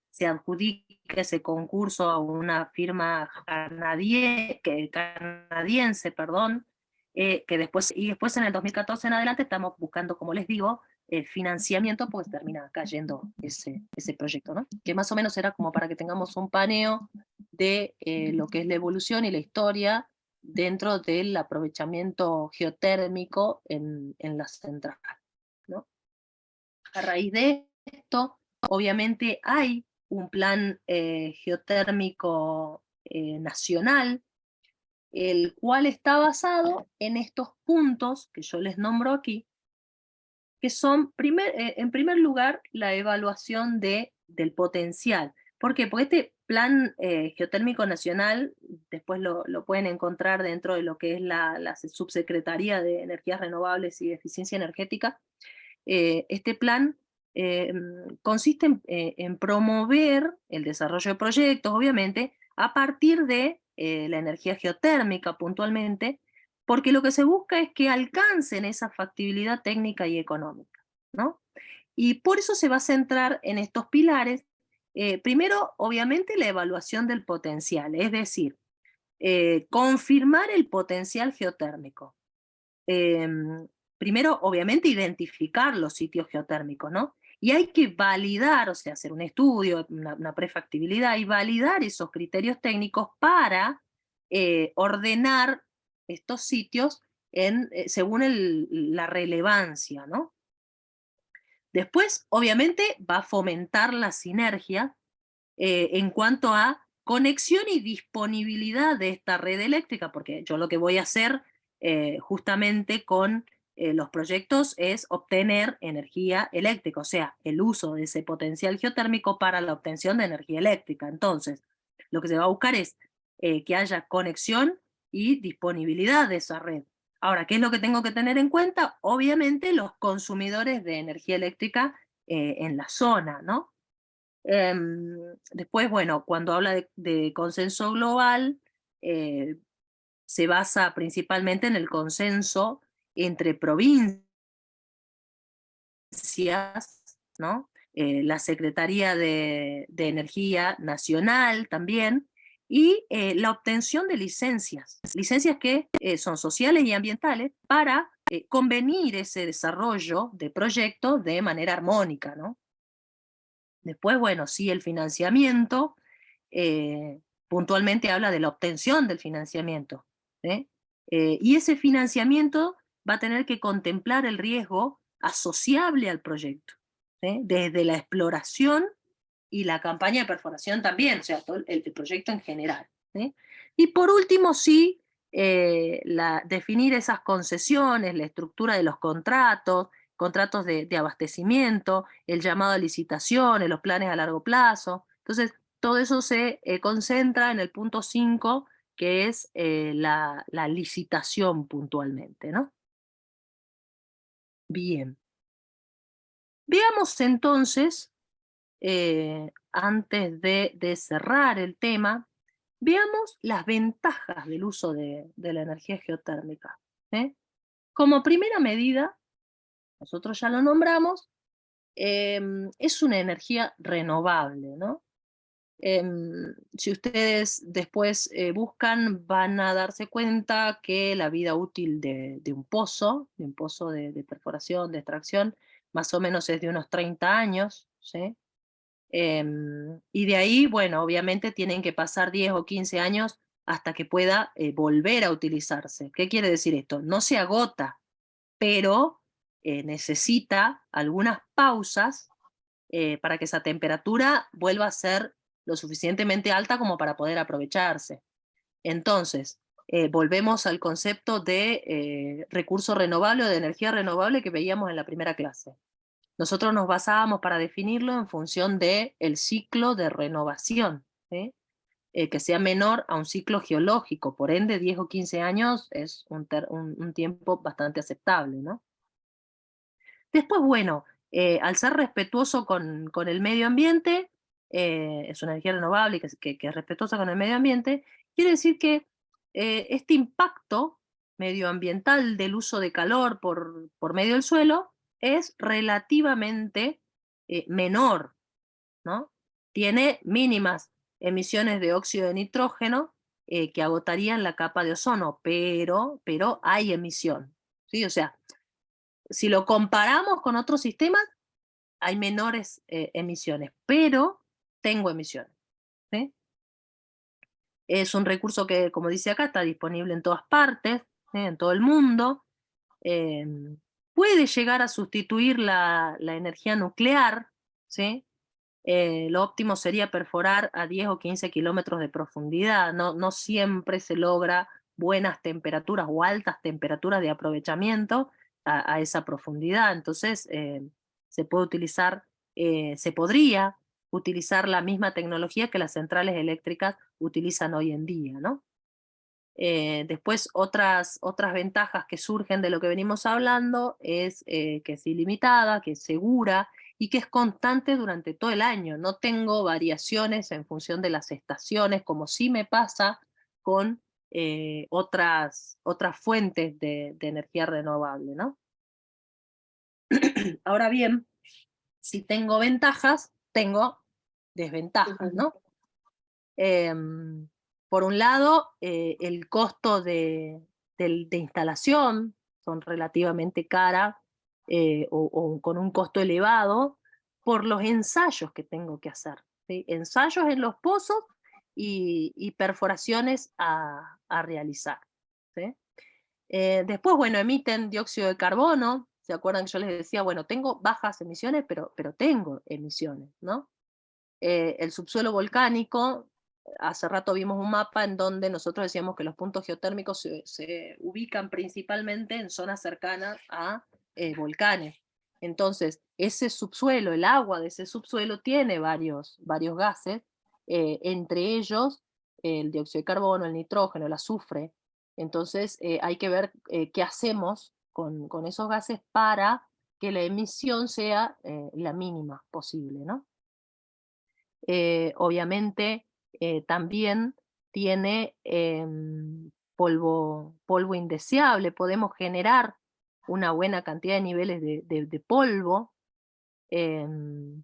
Speaker 1: se adjudica ese concurso a una firma canadiense, perdón, que después en el 2014 en adelante estamos buscando, como les digo, financiamiento, pues termina cayendo ese proyecto, ¿no? Que más o menos era como para que tengamos un paneo de lo que es la evolución y la historia dentro del aprovechamiento geotérmico en la central, ¿no? A raíz de esto, obviamente hay un plan geotérmico nacional, el cual está basado en estos puntos que yo les nombro aquí, que son, en primer lugar, la evaluación del potencial. ¿Por qué? Porque este plan geotérmico nacional, después lo pueden encontrar dentro de lo que es la Subsecretaría de Energías Renovables y Eficiencia Energética. Este plan consiste en promover el desarrollo de proyectos, obviamente, a partir de la energía geotérmica puntualmente, porque lo que se busca es que alcancen esa factibilidad técnica y económica, ¿no? Y por eso se va a centrar en estos pilares. Primero, obviamente, la evaluación del potencial, es decir, confirmar el potencial geotérmico. Primero, obviamente, identificar los sitios geotérmicos, ¿no? Y hay que validar, o sea, hacer un estudio, una prefactibilidad y validar esos criterios técnicos para ordenar estos sitios según la relevancia, ¿no? Después, obviamente, va a fomentar la sinergia en cuanto a conexión y disponibilidad de esta red eléctrica, porque yo lo que voy a hacer justamente con los proyectos es obtener energía eléctrica, o sea, el uso de ese potencial geotérmico para la obtención de energía eléctrica. Entonces, lo que se va a buscar es que haya conexión y disponibilidad de esa red. Ahora, ¿qué es lo que tengo que tener en cuenta? Obviamente los consumidores de energía eléctrica en la zona, ¿no? Después, bueno, cuando habla de consenso global, se basa principalmente en el consenso entre provincias, ¿no? La Secretaría de Energía Nacional también, y la obtención de licencias que son sociales y ambientales para convenir ese desarrollo de proyectos de manera armónica, ¿no? Después, bueno, sí, el financiamiento, puntualmente habla de la obtención del financiamiento, ¿sí? Y ese financiamiento va a tener que contemplar el riesgo asociable al proyecto, ¿sí? Desde la exploración y la campaña de perforación también, o sea, todo el proyecto en general, ¿sí? Y por último, sí, definir esas concesiones, la estructura de los contratos de abastecimiento, el llamado a licitaciones, los planes a largo plazo. Entonces, todo eso se concentra en el punto 5, que es la licitación puntualmente, ¿no? Bien. Veamos entonces, antes de cerrar el tema, veamos las ventajas del uso de la energía geotérmica, ¿eh? Como primera medida, nosotros ya lo nombramos, es una energía renovable, ¿no? Si ustedes después buscan, van a darse cuenta que la vida útil de un pozo, de perforación, de extracción, más o menos es de unos 30 años, ¿sí? Y de ahí, bueno, obviamente tienen que pasar 10 o 15 años hasta que pueda volver a utilizarse. ¿Qué quiere decir esto? No se agota, pero necesita algunas pausas para que esa temperatura vuelva a ser lo suficientemente alta como para poder aprovecharse. Entonces, volvemos al concepto de recurso renovable o de energía renovable que veíamos en la primera clase. Nosotros nos basábamos para definirlo en función del ciclo de renovación, ¿sí? Que sea menor a un ciclo geológico, por ende 10 o 15 años es un tiempo bastante aceptable, ¿no? Después, bueno, al ser respetuoso con el medio ambiente, es una energía renovable y que es respetuosa con el medio ambiente, quiere decir que este impacto medioambiental del uso de calor por medio del suelo es relativamente menor, ¿no? Tiene mínimas emisiones de óxido de nitrógeno que agotarían la capa de ozono, pero hay emisión, ¿sí? O sea, si lo comparamos con otros sistemas, hay menores emisiones, pero tengo emisiones, ¿sí? Es un recurso que, como dice acá, está disponible en todas partes, en todo el mundo. Puede llegar a sustituir la energía nuclear, ¿sí? Lo óptimo sería perforar a 10 o 15 kilómetros de profundidad. No siempre se logra buenas temperaturas o altas temperaturas de aprovechamiento a esa profundidad. Entonces, se puede utilizar, se podría utilizar la misma tecnología que las centrales eléctricas utilizan hoy en día, ¿no? Después, otras ventajas que surgen de lo que venimos hablando es que es ilimitada, que es segura y que es constante durante todo el año. No tengo variaciones en función de las estaciones, como sí me pasa con otras fuentes de energía renovable, ¿no? Ahora bien, si tengo ventajas, tengo desventajas, ¿no? Em, por un lado, el costo de instalación son relativamente caras o con un costo elevado por los ensayos que tengo que hacer, ¿sí? Ensayos en los pozos y perforaciones a realizar, ¿sí? Después, bueno, emiten dióxido de carbono. ¿Se acuerdan que yo les decía, bueno, tengo bajas emisiones, pero tengo emisiones, ¿no? El subsuelo volcánico, hace rato vimos un mapa en donde nosotros decíamos que los puntos geotérmicos se ubican principalmente en zonas cercanas a volcanes. Entonces, ese subsuelo, el agua de ese subsuelo tiene varios gases, entre ellos el dióxido de carbono, el nitrógeno, el azufre. Entonces, hay que ver qué hacemos con esos gases para que la emisión sea la mínima posible, ¿no? Obviamente también tiene polvo indeseable, podemos generar una buena cantidad de niveles de polvo, em,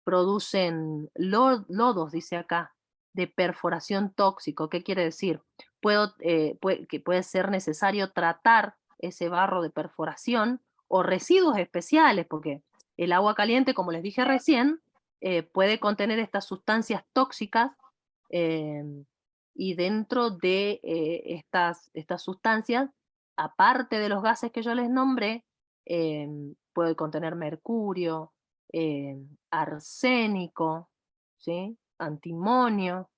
Speaker 1: producen lodos, dice acá, de perforación tóxico. ¿Qué quiere decir? Que puede ser necesario tratar ese barro de perforación o residuos especiales, porque el agua caliente, como les dije recién, puede contener estas sustancias tóxicas em, y dentro de estas sustancias, aparte de los gases que yo les nombré, puede contener mercurio, arsénico, ¿sí? Antimonio.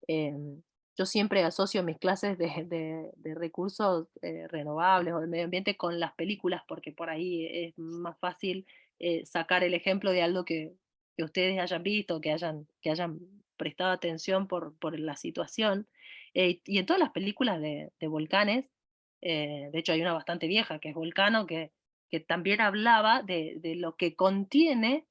Speaker 1: em, yo siempre asocio mis clases de recursos renovables o del medio ambiente con las películas, porque por ahí es más fácil sacar el ejemplo de algo que ustedes hayan visto, que hayan prestado atención por la situación. Y en todas las películas de volcanes, de hecho hay una bastante vieja que es Volcano, que también hablaba de lo que contiene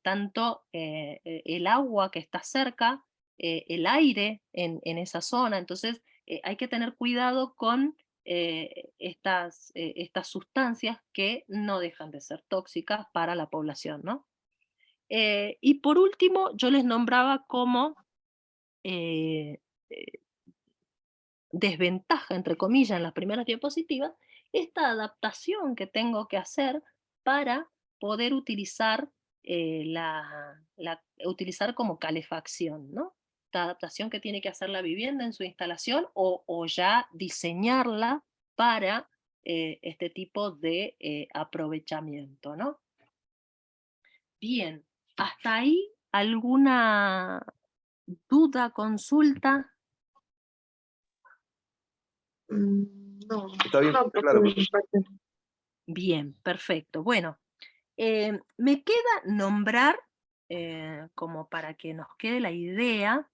Speaker 1: tanto el agua que está cerca, el aire en esa zona. Entonces, hay que tener cuidado con estas sustancias que no dejan de ser tóxicas para la población, ¿no? Y por último, yo les nombraba como eh, eh, desventaja, entre comillas, en las primeras diapositivas, esta adaptación que tengo que hacer para poder utilizar, utilizar como calefacción, ¿no? Esta adaptación que tiene que hacer la vivienda en su instalación o ya diseñarla para este tipo de aprovechamiento, ¿no? Bien, hasta ahí alguna duda, consulta.
Speaker 2: No,
Speaker 3: Está bien,
Speaker 2: no, profe,
Speaker 3: claro.
Speaker 2: de mi parte.
Speaker 1: Bien, perfecto. Bueno, me queda nombrar, como para que nos quede la idea,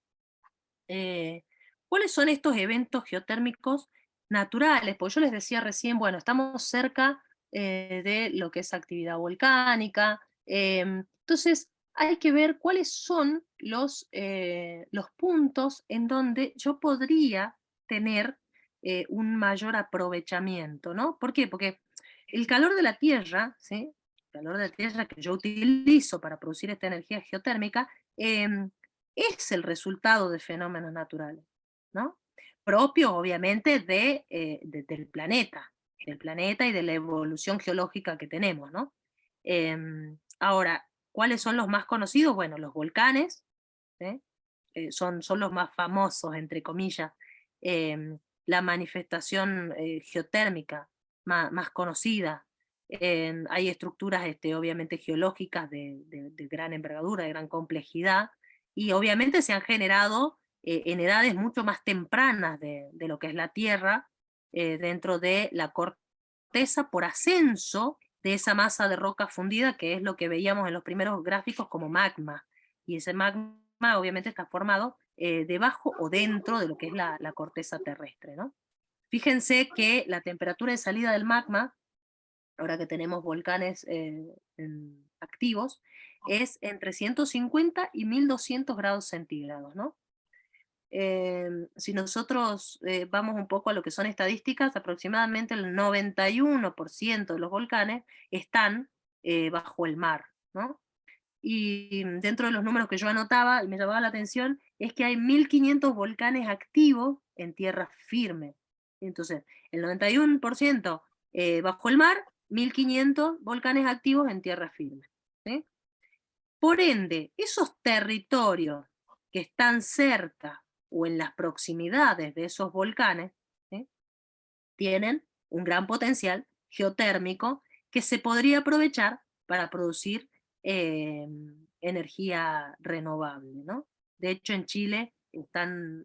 Speaker 1: cuáles son estos eventos geotérmicos naturales, porque yo les decía recién, bueno, estamos cerca de lo que es actividad volcánica, entonces hay que ver cuáles son los puntos en donde yo podría tener un mayor aprovechamiento, ¿no? ¿Por qué? Porque el calor de la Tierra, ¿sí? El calor de la Tierra que yo utilizo para producir esta energía geotérmica, es el resultado de fenómenos naturales, ¿no? Propios, obviamente, del planeta y de la evolución geológica que tenemos, ¿no? Ahora, ¿cuáles son los más conocidos? Bueno, los volcanes, ¿sí? Son los más famosos, entre comillas. La manifestación geotérmica más conocida. Hay estructuras obviamente geológicas de gran envergadura, de gran complejidad, y obviamente se han generado en edades mucho más tempranas de lo que es la Tierra, dentro de la corteza por ascenso de esa masa de roca fundida, que es lo que veíamos en los primeros gráficos como magma. Y ese magma obviamente está formado debajo o dentro de lo que es la corteza terrestre, ¿no? Fíjense que la temperatura de salida del magma, ahora que tenemos volcanes activos, es entre 150 y 1200 grados centígrados, ¿no? Si nosotros vamos un poco a lo que son estadísticas, aproximadamente el 91% de los volcanes están bajo el mar, ¿no? Y dentro de los números que yo anotaba y me llamaba la atención, es que hay 1500 volcanes activos en tierra firme. Entonces, el 91% bajo el mar, 1500 volcanes activos en tierra firme, ¿sí? Por ende, esos territorios que están cerca o en las proximidades de esos volcanes, ¿sí?, tienen un gran potencial geotérmico que se podría aprovechar para producir energía renovable, ¿no? De hecho, en Chile están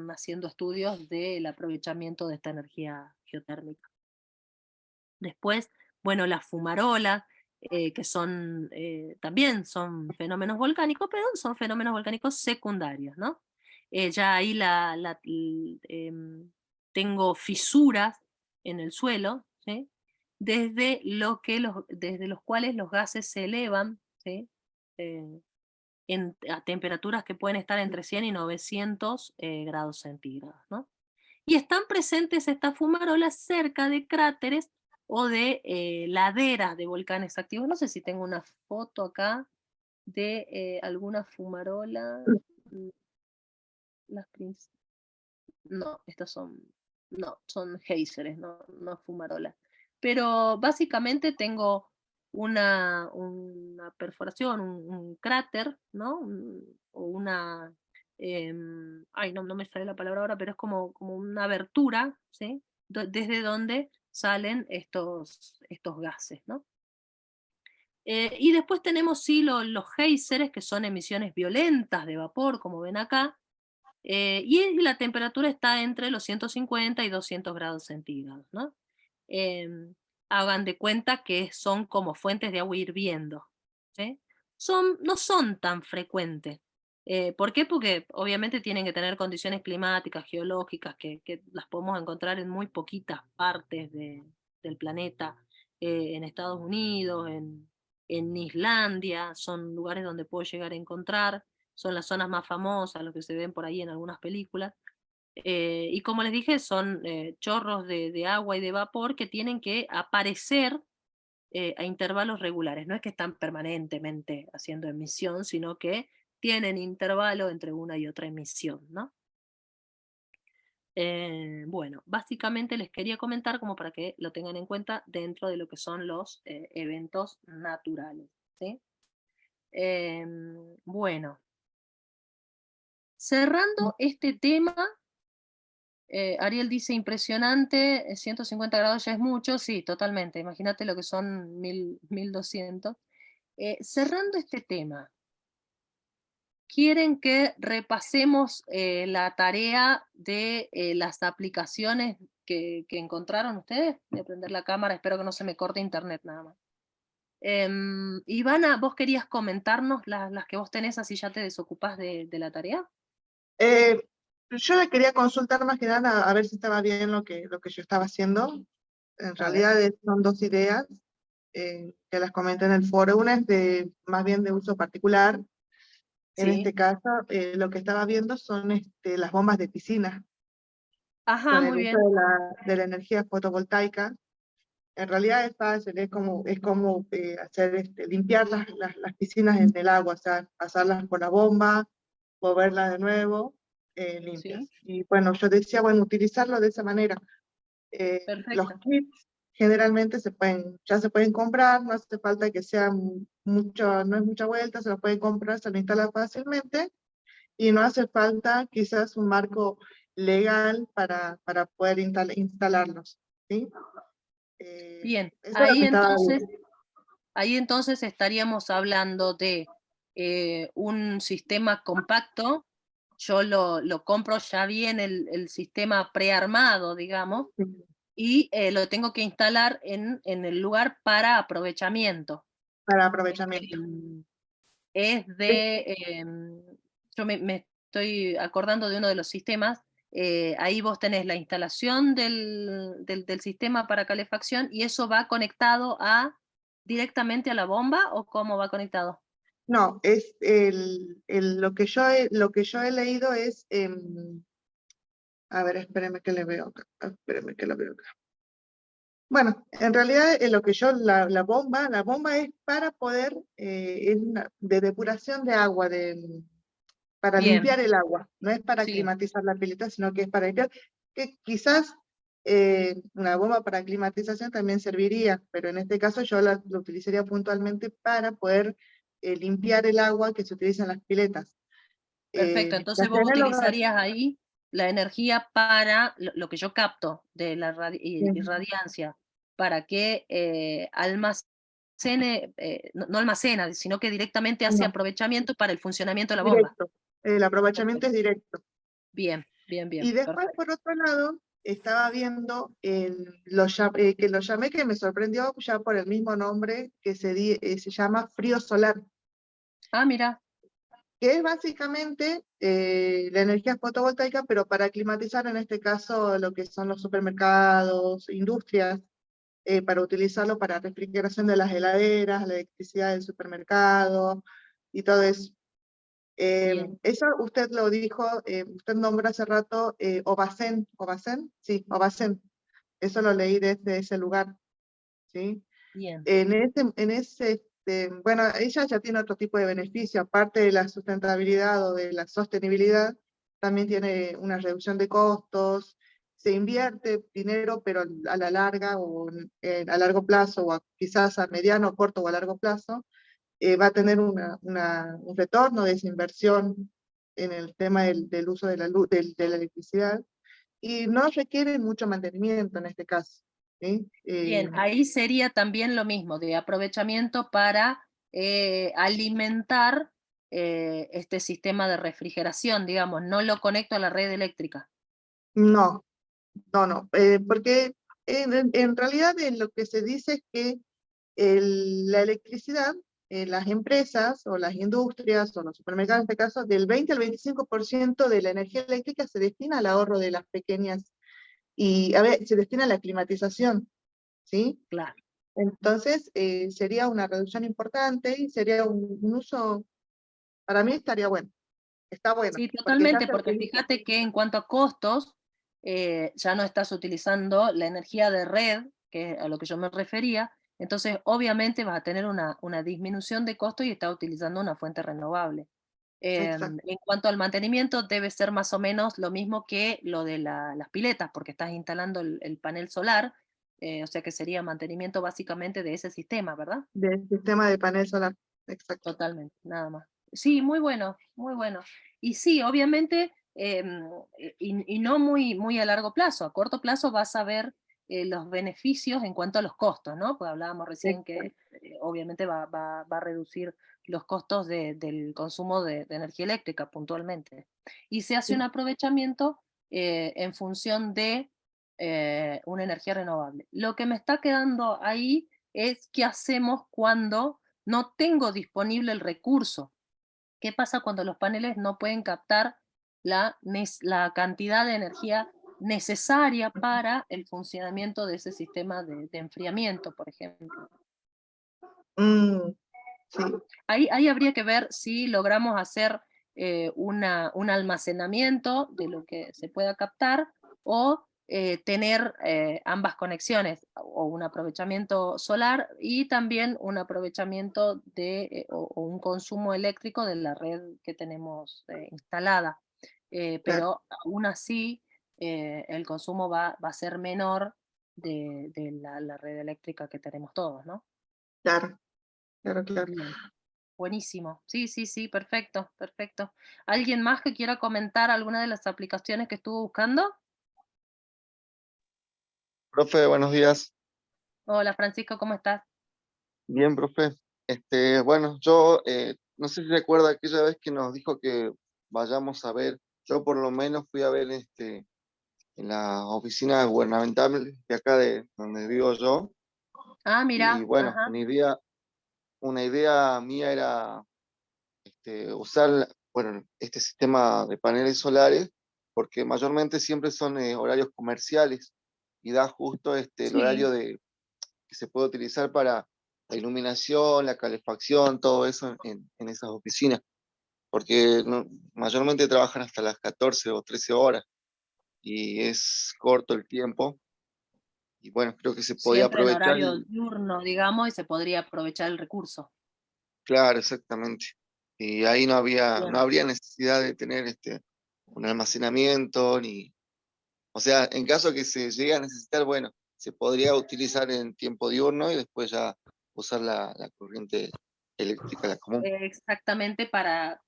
Speaker 1: haciendo estudios del aprovechamiento de esta energía geotérmica. Después, bueno, las fumarolas, que también son fenómenos volcánicos, pero son fenómenos volcánicos secundarios, ¿no? Ya ahí tengo fisuras en el suelo, ¿sí?, desde los cuales los gases se elevan, ¿sí?, eh, a temperaturas que pueden estar entre 100 y 900 grados centígrados, ¿no? Y están presentes estas fumarolas cerca de cráteres o de laderas de volcanes activos. No sé si tengo una foto acá de alguna fumarola. mm, Las no, son géiseres, no fumarolas. Pero básicamente tengo una perforación, un cráter, ¿no? O una, ay, no me sale la palabra ahora, pero es como una abertura, ¿sí? Desde donde salen estos gases, ¿no? Y después tenemos, sí, los géiseres, que son emisiones violentas de vapor, como ven acá, y la temperatura está entre los 150 y 200 grados centígrados, ¿no? Hagan de cuenta que son como fuentes de agua hirviendo, ¿sí? No son tan frecuentes. ¿Por qué? Porque obviamente tienen que tener condiciones climáticas, geológicas, que las podemos encontrar en muy poquitas partes del planeta, en Estados Unidos, en Islandia, son lugares donde puedo llegar a encontrar, son las zonas más famosas, lo que se ven por ahí en algunas películas. Y como les dije, son chorros de agua y de vapor que tienen que aparecer a intervalos regulares. No es que están permanentemente haciendo emisión, sino que tienen intervalo entre una y otra emisión, ¿no? Bueno, básicamente les quería comentar como para que lo tengan en cuenta dentro de lo que son los eventos naturales, ¿sí? Bueno, cerrando este tema, Ariel dice impresionante, 150 grados ya es mucho, sí, totalmente, imagínate lo que son 1200. Cerrando este tema, ¿quieren que repasemos la tarea de las aplicaciones que encontraron ustedes? Voy a prender la cámara, espero que no se me corte internet nada más. Ivana, ¿vos querías comentarnos las que vos tenés, así ya te desocupás de la tarea?
Speaker 2: Yo le quería consultar más que nada a ver si estaba bien lo que yo estaba haciendo. En
Speaker 1: A ver.
Speaker 2: realidad son dos ideas que las comenté en el foro. Una es más bien de uso particular. En
Speaker 1: Sí.
Speaker 2: este caso, lo que estaba viendo son las bombas de piscina.
Speaker 1: Ajá,
Speaker 2: con
Speaker 1: muy
Speaker 2: el uso
Speaker 1: bien.
Speaker 2: de la energía fotovoltaica. En realidad es fácil, es como hacer, limpiar las piscinas en el agua, o sea, pasarlas por la bomba, moverlas de nuevo, limpias.
Speaker 1: Sí,
Speaker 2: Y bueno, yo decía, bueno, utilizarlo de esa manera. Los
Speaker 1: perfecto.
Speaker 2: kits generalmente ya se pueden comprar, no hace falta que sea mucho, no es mucha vuelta, se los pueden comprar, se lo instala fácilmente y no hace falta quizás un marco legal para poder instalarlos, ¿sí?
Speaker 1: Bien,
Speaker 2: Eso es lo que estaba viendo.
Speaker 1: ahí entonces estaríamos hablando de un sistema compacto. Yo lo compro ya bien el sistema prearmado, digamos, y lo tengo que instalar en el lugar para aprovechamiento.
Speaker 2: Para aprovechamiento.
Speaker 1: Em, es
Speaker 2: Es-
Speaker 1: de, yo me estoy acordando de uno de los sistemas. Ahí vos tenés la instalación del sistema para calefacción y eso va conectado directamente a la bomba, ¿o cómo va conectado?
Speaker 2: no, es lo que yo he leído es, a ver, espéreme que le veo acá, espéreme que lo veo acá. Bueno, en realidad lo que yo, la bomba es para poder, de depuración de agua, para
Speaker 1: Bien,
Speaker 2: limpiar el agua, no es para
Speaker 1: sí,
Speaker 2: climatizar la pileta, sino que es para limpiar, que quizás una bomba para climatización también serviría, pero en este caso yo lo utilizaría puntualmente para poder limpiar el agua que se utiliza en las piletas.
Speaker 1: perfecto.
Speaker 2: Ya
Speaker 1: Entonces vos
Speaker 2: sea en el hogar,
Speaker 1: utilizarías ahí la energía para lo que yo capto de la irradiancia, para que almacene, no almacena, sino que directamente hace
Speaker 2: no,
Speaker 1: aprovechamiento para el funcionamiento de la bomba.
Speaker 2: directo, el aprovechamiento
Speaker 1: Perfecto.
Speaker 2: es directo.
Speaker 1: Bien, bien,
Speaker 2: Y
Speaker 1: bien,
Speaker 2: después,
Speaker 1: perfecto.
Speaker 2: por otro lado, estaba viendo que lo llamé, que me sorprendió ya por el mismo nombre, que se llama frío solar,
Speaker 1: Ah, mira,
Speaker 2: que es básicamente la energía fotovoltaica, pero para climatizar en este caso lo que son los supermercados, industrias, para utilizarlo para refrigeración de las heladeras, la electricidad del supermercado y todo eso.
Speaker 1: bien,
Speaker 2: Eso usted lo dijo, usted nombró hace rato Obacén, sí, Obacén, eso lo leí desde ese lugar, ¿sí?
Speaker 1: bien,
Speaker 2: Bueno, ella ya tiene otro tipo de beneficio, aparte de la sustentabilidad o de la sostenibilidad, también tiene una reducción de costos, se invierte dinero, pero a la larga o a largo plazo, o quizás a mediano, corto o a largo plazo, va a tener un retorno de esa inversión en el tema del uso de la luz, de la electricidad, y no requiere mucho mantenimiento en este caso, ¿sí?
Speaker 1: bien. Ahí sería también lo mismo, de aprovechamiento para alimentar este sistema de refrigeración, digamos, no lo conecto a la red eléctrica.
Speaker 2: No, no, porque en realidad lo que se dice es que la electricidad, las empresas o las industrias o los supermercados en este caso, del 20 al 25% de la energía eléctrica se destina al ahorro de las pequeñas y a ver, se destina a la climatización, ¿sí?
Speaker 1: Claro.
Speaker 2: Entonces sería una reducción importante y sería un uso, para mí estaría bueno, está bueno,
Speaker 1: Sí,
Speaker 2: porque ya
Speaker 1: totalmente,
Speaker 2: se
Speaker 1: porque
Speaker 2: utiliza.
Speaker 1: fíjate que en cuanto a costos, ya no estás utilizando la energía de red, que es a lo que yo me refería, entonces obviamente vas a tener una disminución de costo y estás utilizando una fuente renovable.
Speaker 2: Exacto.
Speaker 1: En cuanto al mantenimiento, debe ser más o menos lo mismo que lo de las piletas, porque estás instalando el panel solar, o sea que sería mantenimiento básicamente de ese sistema, ¿verdad?
Speaker 2: Del sistema de panel solar, exacto.
Speaker 1: Totalmente, nada más. Sí, muy bueno, muy bueno. Y sí, obviamente, y no muy a largo plazo. A corto plazo vas a ver los beneficios en cuanto a los costos, ¿no? Pues hablábamos recién que
Speaker 2: Exacto.
Speaker 1: obviamente va a reducir los costos del consumo de energía eléctrica puntualmente. Y se hace un
Speaker 2: Sí.
Speaker 1: aprovechamiento en función de una energía renovable. Lo que me está quedando ahí es qué hacemos cuando no tengo disponible el recurso. ¿Qué pasa cuando los paneles no pueden captar la cantidad de energía necesaria para el funcionamiento de ese sistema de enfriamiento, por ejemplo?
Speaker 2: Mm, sí.
Speaker 1: Ahí habría que ver si logramos hacer un almacenamiento de lo que se pueda captar, o tener ambas conexiones, o un aprovechamiento solar y también un aprovechamiento o un consumo eléctrico de la red que tenemos instalada.
Speaker 2: Claro,
Speaker 1: Pero aún así el consumo va a ser menor de la red eléctrica que tenemos todos, ¿no?
Speaker 2: claro, claro, claro.
Speaker 1: Bien, buenísimo. Sí, sí, sí, perfecto, perfecto. ¿Alguien más que quiera comentar alguna de las aplicaciones que estuvo buscando?
Speaker 3: Profe, buenos días.
Speaker 1: Hola Francisco, ¿cómo estás?
Speaker 3: Bien, profe. Bueno, yo no sé si recuerda aquella vez que nos dijo que vayamos a ver, yo por lo menos fui a ver en la oficina gubernamental de acá de donde vivo yo,
Speaker 1: Ah,
Speaker 3: y
Speaker 1: mira,
Speaker 3: bueno,
Speaker 1: ajá,
Speaker 3: una idea mía era usar, bueno, este sistema de paneles solares, porque mayormente siempre son horarios comerciales y da justo el
Speaker 1: sí,
Speaker 3: horario que se puede utilizar para la iluminación, la calefacción, todo eso en esas oficinas, porque mayormente trabajan hasta las 14 o 13 horas y es corto el tiempo y bueno, creo que se podía
Speaker 1: siempre en
Speaker 3: aprovechar
Speaker 1: horario
Speaker 3: y
Speaker 1: diurno, digamos, y se podría aprovechar el recurso.
Speaker 3: claro, exactamente. Y ahí no
Speaker 1: Bien.
Speaker 3: habría necesidad de tener un almacenamiento ni, o sea, en caso que se llegue a necesitar, bueno, se podría utilizar en tiempo diurno y después ya usar la corriente eléctrica, la común.
Speaker 1: Exactamente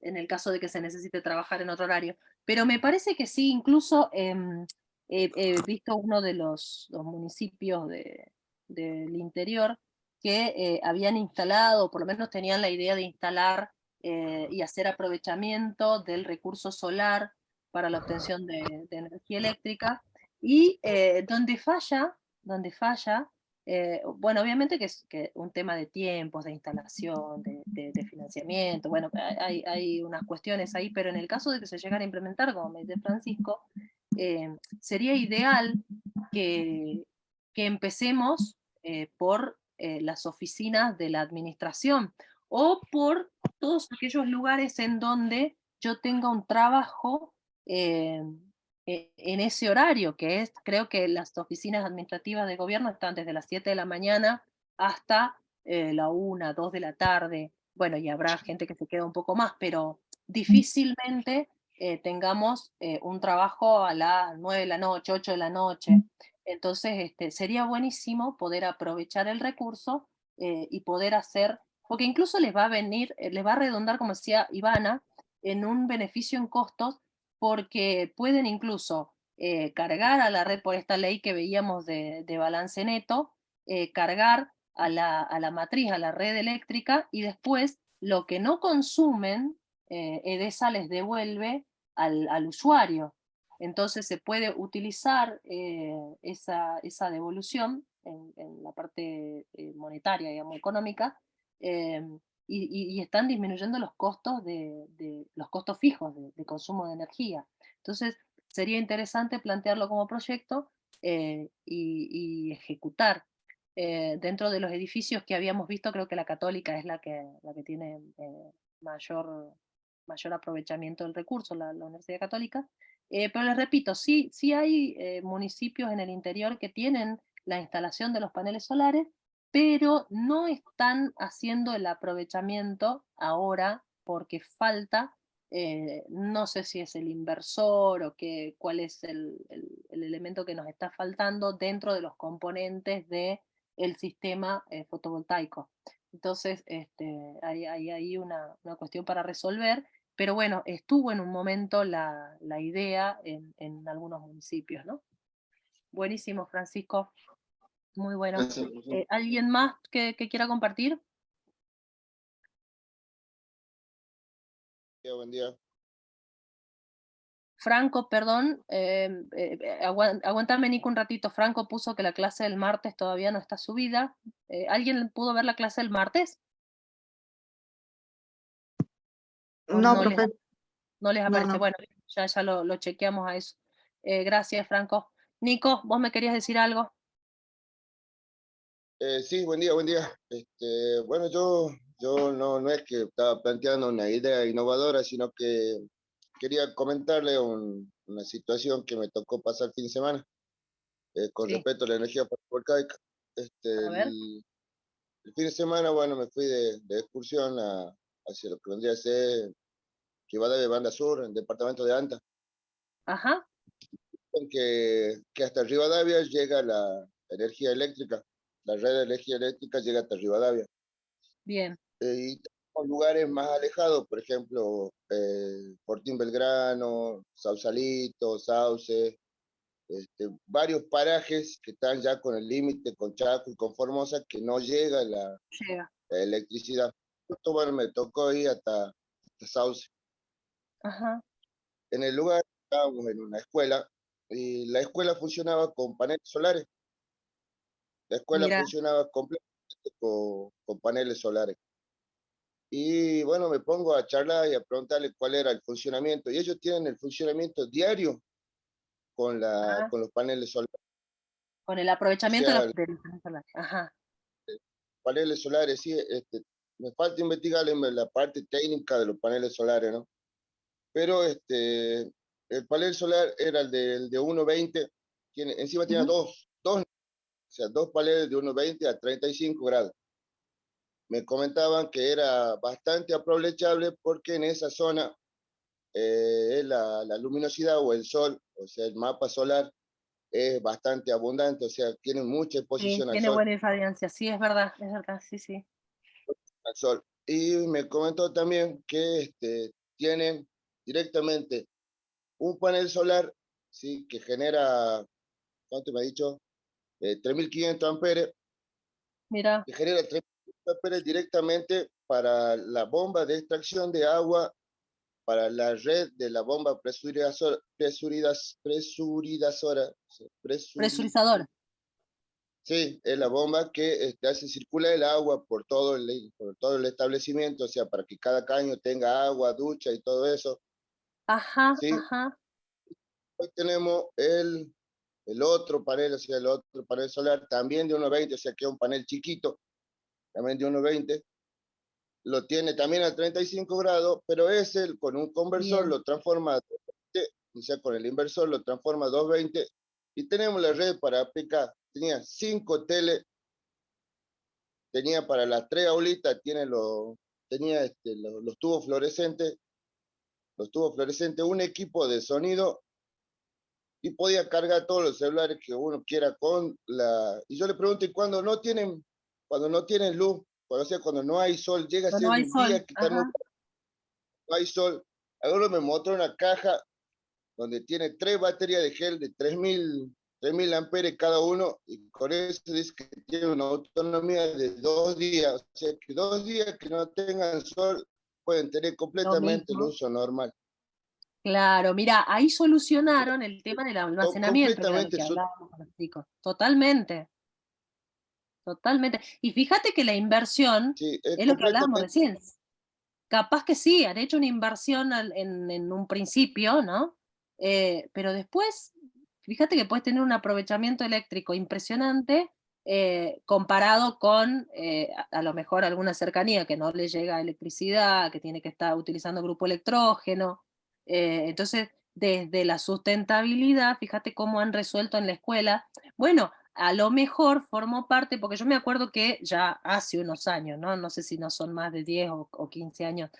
Speaker 1: en el caso de que se necesite trabajar en otro horario. Pero me parece que sí, incluso he visto uno de los municipios del interior que habían instalado, o por lo menos tenían la idea de instalar y hacer aprovechamiento del recurso solar para la obtención de energía eléctrica. Y donde falla, bueno, obviamente que es un tema de tiempos, de instalación, de financiamiento, bueno, hay unas cuestiones ahí, pero en el caso de que se llegara a implementar, como me dice Francisco, sería ideal que, que empecemos por las oficinas de la administración o por todos aquellos lugares en donde yo tenga un trabajo eh, en ese horario, que es, creo que las oficinas administrativas de gobierno están desde las 7 de la mañana hasta la 1, 2 de la tarde. Bueno, y habrá gente que se queda un poco más, pero difícilmente tengamos un trabajo a las 9 de la noche, 8 de la noche. Entonces, sería buenísimo poder aprovechar el recurso y poder hacer, porque incluso les va a venir, les va a redundar, como decía Ivana, en un beneficio en costos, porque pueden incluso cargar a la red por esta ley que veíamos de balance neto, cargar a la matriz, a la red eléctrica, y después lo que no consumen, EDESA les devuelve al usuario. Entonces se puede utilizar esa devolución en la parte monetaria, digamos, económica, eh, y están disminuyendo los costos los costos fijos de consumo de energía. Entonces, sería interesante plantearlo como proyecto y ejecutar. Dentro de los edificios que habíamos visto, creo que la Católica es la que tiene mayor, mayor aprovechamiento del recurso, la Universidad Católica. Pero les repito, sí, sí hay municipios en el interior que tienen la instalación de los paneles solares, pero no están haciendo el aprovechamiento ahora porque falta, no sé si es el inversor o cuál es el elemento que nos está faltando dentro de los componentes del sistema fotovoltaico. Entonces, hay una cuestión para resolver, pero bueno, estuvo en un momento la idea en algunos municipios, ¿no? Buenísimo, Francisco, muy bueno.
Speaker 3: Gracias, profesor.
Speaker 1: ¿Alguien más que quiera compartir?
Speaker 3: Buen día.
Speaker 1: Franco, perdón, aguantame Nico un ratito. Franco puso que la clase del martes todavía no está subida. ¿Alguien pudo ver la clase del martes? ¿O
Speaker 2: No, profe,
Speaker 1: no les
Speaker 2: no,
Speaker 1: aparece?
Speaker 2: no.
Speaker 1: Bueno, ya lo chequeamos a eso. Gracias, Franco. Nico, vos me querías decir algo.
Speaker 3: Sí, buen día, buen día. Bueno, yo no es que estaba planteando una idea innovadora, sino que
Speaker 4: quería comentarle una situación que me tocó pasar el fin de semana con
Speaker 1: Sí,
Speaker 4: respecto a la energía fotovoltaica.
Speaker 1: a ver.
Speaker 4: El fin de semana, bueno, me fui de excursión hacia lo que vendría a ser Rivadavia, Banda Sur, en el departamento de Anta,
Speaker 1: Ajá,
Speaker 4: que hasta Rivadavia llega la energía eléctrica, la red de energía eléctrica llega hasta Rivadavia.
Speaker 1: bien.
Speaker 4: Y tenemos lugares más alejados, por ejemplo, Fortín Belgrano, Sausalito, Sauce, varios parajes que están ya con el límite, con Chaco y con Formosa, que no llega
Speaker 1: Llega.
Speaker 4: la electricidad. Justo, bueno, me tocó ir hasta Sauce.
Speaker 1: Ajá,
Speaker 4: En el lugar estábamos en una escuela y la escuela funcionaba con paneles solares. La escuela
Speaker 1: mira,
Speaker 4: funcionaba completamente con paneles solares. Y bueno, me pongo a charlar y a preguntarle cuál era el funcionamiento. Y ellos tienen el funcionamiento diario
Speaker 1: ah,
Speaker 4: con los paneles solares.
Speaker 1: con el
Speaker 4: O
Speaker 1: aprovechamiento
Speaker 4: sea,
Speaker 1: de los paneles solares. Ajá,
Speaker 4: paneles solares, sí, me falta investigar la parte técnica de los paneles solares, ¿no? Pero el panel solar era el de 1,20, encima tiene
Speaker 1: ujú,
Speaker 4: o sea, dos paneles de 1,20 a 35 grados. Me comentaban que era bastante aprovechable porque en esa zona la luminosidad o el sol, o sea, el mapa solar es bastante abundante, o sea, tiene mucha
Speaker 1: sí,
Speaker 4: exposición
Speaker 1: tiene buena influencia, sí, es verdad, sí, sí.
Speaker 4: al sol. Y me comentó también que tienen directamente un panel solar, ¿sí? Que genera, ¿cuánto me ha dicho? 3.500 amperes,
Speaker 1: Mira,
Speaker 4: que genera 3.500 amperes directamente para la bomba de extracción de agua, para la red de la bomba
Speaker 1: presurizador.
Speaker 4: sí, es la bomba que hace circular el agua por todo el establecimiento, o sea, para que cada caño tenga agua, ducha y todo eso,
Speaker 1: Ajá,
Speaker 4: ¿sí?
Speaker 1: ajá,
Speaker 4: Hoy tenemos el otro panel, o sea, el otro panel solar, también de 1,20, o sea, que es un panel chiquito, también de 1,20, lo tiene también a 35 grados, pero ese con un conversor
Speaker 1: bien,
Speaker 4: lo transforma a 220, o sea, con el inversor lo transforma a 220, y tenemos la red para aplicar. Tenía 5 teles, tenía para las 3 aulitas, tenía los tubos fluorescentes, un equipo de sonido, y podía cargar todos los celulares que uno quiera con la... Y yo le pregunto, ¿y cuando no tienen luz, o sea, cuando no hay sol, llega a
Speaker 1: no, no
Speaker 4: ser
Speaker 1: hay
Speaker 4: un día
Speaker 1: sol,
Speaker 4: que está nublado,
Speaker 1: ajá,
Speaker 4: no hay sol? Ahora me mostró una caja donde tiene 3 baterías de gel de 3.000 amperes cada uno, y con eso dice que tiene una autonomía de 2 días, o sea, que 2 días que no tengan sol pueden tener
Speaker 1: lo
Speaker 4: completamente el
Speaker 1: mismo.
Speaker 4: uso normal.
Speaker 1: Claro, mira, ahí solucionaron el tema del
Speaker 4: Son
Speaker 1: almacenamiento, que era lo
Speaker 4: completamente
Speaker 1: que hablábamos con los chicos. Totalmente, totalmente. Y fíjate que la inversión
Speaker 4: sí, es
Speaker 1: es lo que hablábamos
Speaker 4: completamente,
Speaker 1: recién. Capaz que sí, han hecho una inversión en un principio, ¿no? Pero después, fíjate que puedes tener un aprovechamiento eléctrico impresionante comparado con a lo mejor alguna cercanía que no le llega electricidad, que tiene que estar utilizando grupo electrógeno. Entonces, desde la sustentabilidad, fíjate cómo han resuelto en la escuela. Bueno, a lo mejor formó parte, porque yo me acuerdo que ya hace unos años, ¿no? No sé si no son más de 10 o 15 años,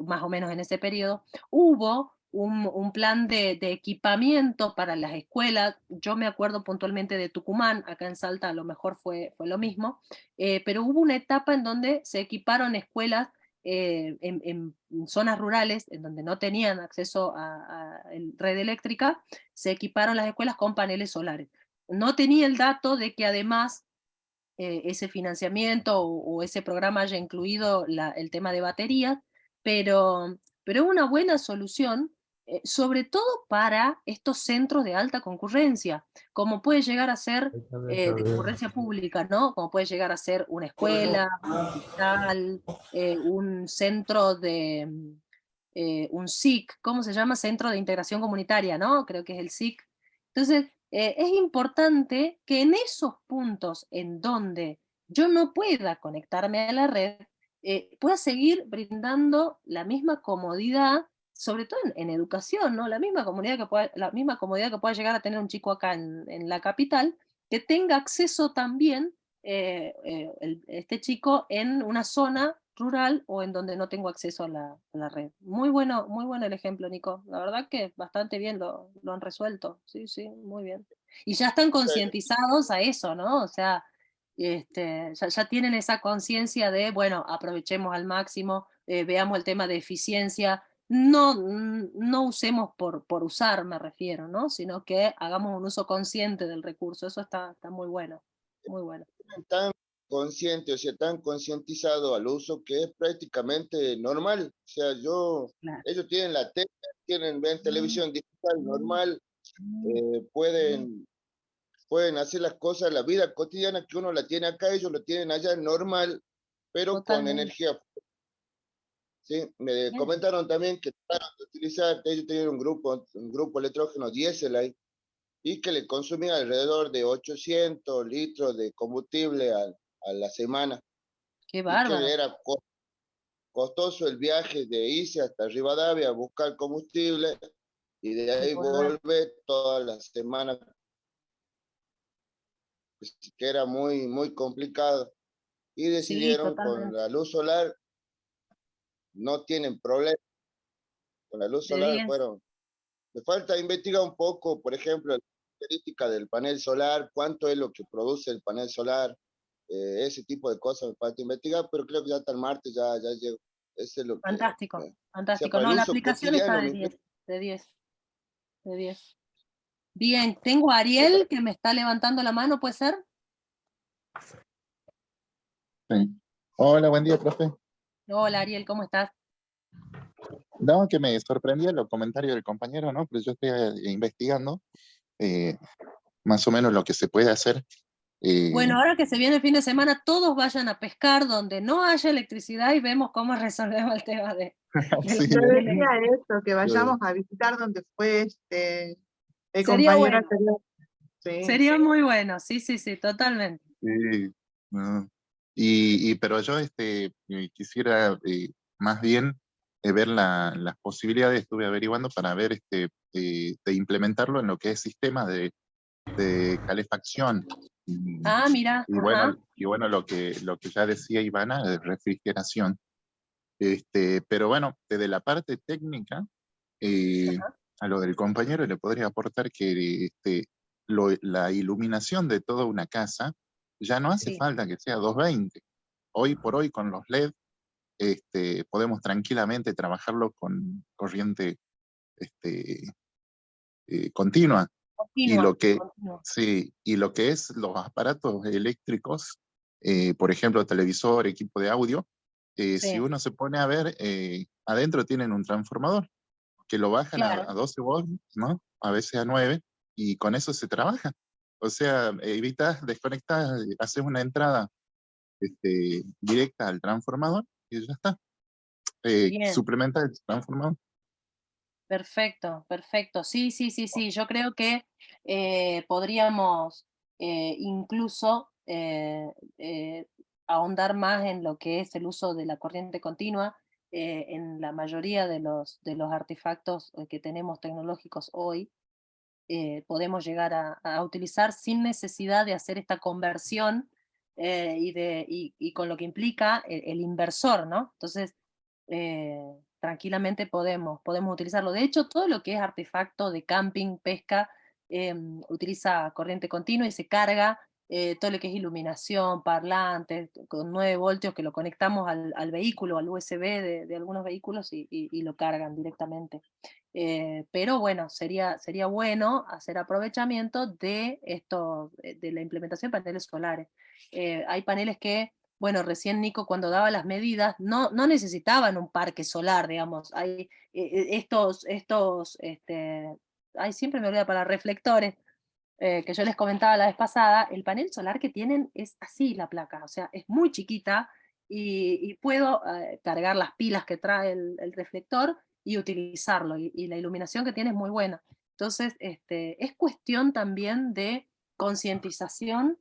Speaker 1: más o menos en ese periodo, hubo un plan de equipamiento para las escuelas. Yo me acuerdo puntualmente de Tucumán, acá en Salta a lo mejor fue lo mismo, pero hubo una etapa en donde se equiparon escuelas en zonas rurales, en donde no tenían acceso a red eléctrica, se equiparon las escuelas con paneles solares. No tenía el dato de que además ese financiamiento o ese programa haya incluido el tema de baterías, pero es una buena solución, sobre todo para estos centros de alta concurrencia, como puede llegar a ser de concurrencia pública, ¿no? Como puede llegar a ser una escuela, un hospital, un centro un SIC, ¿cómo se llama? Centro de Integración Comunitaria, ¿no? Creo que es el SIC. Entonces, es importante que en esos puntos en donde yo no pueda conectarme a la red, pueda seguir brindando la misma comodidad sobre todo en educación, ¿no? La misma comodidad que pueda llegar a tener un chico acá en la capital, que tenga acceso también este chico en una zona rural o en donde no tengo acceso a la red. Muy bueno el ejemplo, Nico. La verdad que bastante bien lo han resuelto. Sí, sí, muy bien. Y ya están concientizados a eso, ¿no? O sea, ya tienen esa conciencia de, bueno, aprovechemos al máximo, veamos el tema de eficiencia, no usemos por usar, me refiero, ¿no? Sino que hagamos un uso consciente del recurso. Eso está muy bueno, muy bueno.
Speaker 4: Tan consciente, o sea, tan concientizado al uso que es prácticamente normal. O sea,
Speaker 1: Claro.
Speaker 4: ellos tienen la tele, ven televisión digital normal, pueden hacer las cosas, la vida cotidiana que uno la tiene acá, ellos lo tienen allá normal, pero con
Speaker 1: Totalmente.
Speaker 4: energía. ¿Sí? Me
Speaker 1: Bien.
Speaker 4: comentaron también que trataron de utilizar, ellos tenían un grupo electrógeno diésel ahí, y que le consumía alrededor de 800 litros de combustible a la semana,
Speaker 1: Qué
Speaker 4: y que
Speaker 1: bárbaro.
Speaker 4: era costoso el viaje de irse hasta Rivadavia a buscar combustible y de
Speaker 1: Y
Speaker 4: ahí
Speaker 1: volver.
Speaker 4: volver toda la semana, pues, que era muy, muy complicado. Y
Speaker 1: Sí,
Speaker 4: decidieron con
Speaker 1: totalmente.
Speaker 4: la luz solar, no tienen problema, con la luz
Speaker 1: De
Speaker 4: solar
Speaker 1: 10.
Speaker 4: fueron. Me falta investigar un poco, por ejemplo, la característica del panel solar, cuánto es lo que produce el panel solar, ese tipo de cosas me falta investigar, pero creo que ya hasta el martes ya llego. Ese es lo que,
Speaker 1: Fantástico,
Speaker 4: o sea,
Speaker 1: fantástico.
Speaker 4: para el
Speaker 1: No, la
Speaker 4: uso
Speaker 1: aplicación está
Speaker 4: cotidiano
Speaker 1: de
Speaker 4: me
Speaker 1: 10,
Speaker 4: impresiona.
Speaker 1: de 10, de 10. Bien, tengo a Ariel que me está levantando la mano, ¿puede ser?
Speaker 5: Sí. Hola, buen día, profe.
Speaker 1: Hola Ariel, ¿cómo estás?
Speaker 5: No, que me sorprendió los comentarios del compañero, ¿no? Pero yo estoy investigando eh, más o menos lo que se puede hacer.
Speaker 1: Bueno, ahora que se viene el fin de semana, todos vayan a pescar donde no haya electricidad y vemos cómo resolvemos el tema de
Speaker 5: Sí,
Speaker 1: los
Speaker 2: Yo
Speaker 1: paneles.
Speaker 2: decía eso, que vayamos a visitar donde fue el
Speaker 1: Sería
Speaker 2: compañero
Speaker 1: bueno,
Speaker 2: anterior. Sí.
Speaker 1: sería muy bueno, sí, sí, sí, totalmente.
Speaker 5: sí, no. Pero yo quisiera más bien ver las posibilidades, estuve averiguando para ver de implementarlo en lo que es sistema de calefacción. Y,
Speaker 1: Ah, mira, ajá,
Speaker 5: y bueno, lo que ya decía Ivana, de refrigeración. Pero bueno, desde la parte técnica, eh,
Speaker 1: ajá,
Speaker 5: a lo del compañero le podría aportar que la iluminación de toda una casa ya no hace
Speaker 1: sí,
Speaker 5: falta que sea 220. Hoy por hoy con los LED podemos tranquilamente trabajarlo con corriente este, continua. Y
Speaker 1: continua,
Speaker 5: lo que,
Speaker 1: continua.
Speaker 5: sí, y lo que es los aparatos eléctricos, por ejemplo, televisor, equipo de audio, si
Speaker 1: Sí,
Speaker 5: uno se pone a ver, adentro tienen un transformador que lo bajan a,
Speaker 1: claro.
Speaker 5: a 12 volts, ¿no? A veces a 9, y con eso se trabaja. O sea, evitas, desconectas, haces una entrada directa al transformador y ya está.
Speaker 1: Bien.
Speaker 5: Suplementa el transformador.
Speaker 1: Perfecto, perfecto. Sí, sí, sí, sí. Yo creo que podríamos incluso ahondar más en lo que es el uso de la corriente continua en la mayoría de los artefactos que tenemos tecnológicos hoy. Podemos llegar a utilizar sin necesidad de hacer esta conversión y con lo que implica el inversor, ¿no? Entonces, tranquilamente podemos utilizarlo. De hecho, todo lo que es artefacto de camping, pesca, utiliza corriente continua y se carga todo lo que es iluminación, parlantes, con 9 voltios que lo conectamos al vehículo, al USB de algunos vehículos y lo cargan directamente. Pero bueno, sería bueno hacer aprovechamiento de esto, de la implementación de paneles solares. Hay paneles que, bueno, recién Nico cuando daba las medidas, no necesitaban un parque solar, digamos. Hay ay, siempre me olvido para reflectores, que yo les comentaba la vez pasada, el panel solar que tienen es así la placa, o sea, es muy chiquita y puedo cargar las pilas que trae el reflector y utilizarlo, y la iluminación que tiene es muy buena. Entonces, es cuestión también de concientización,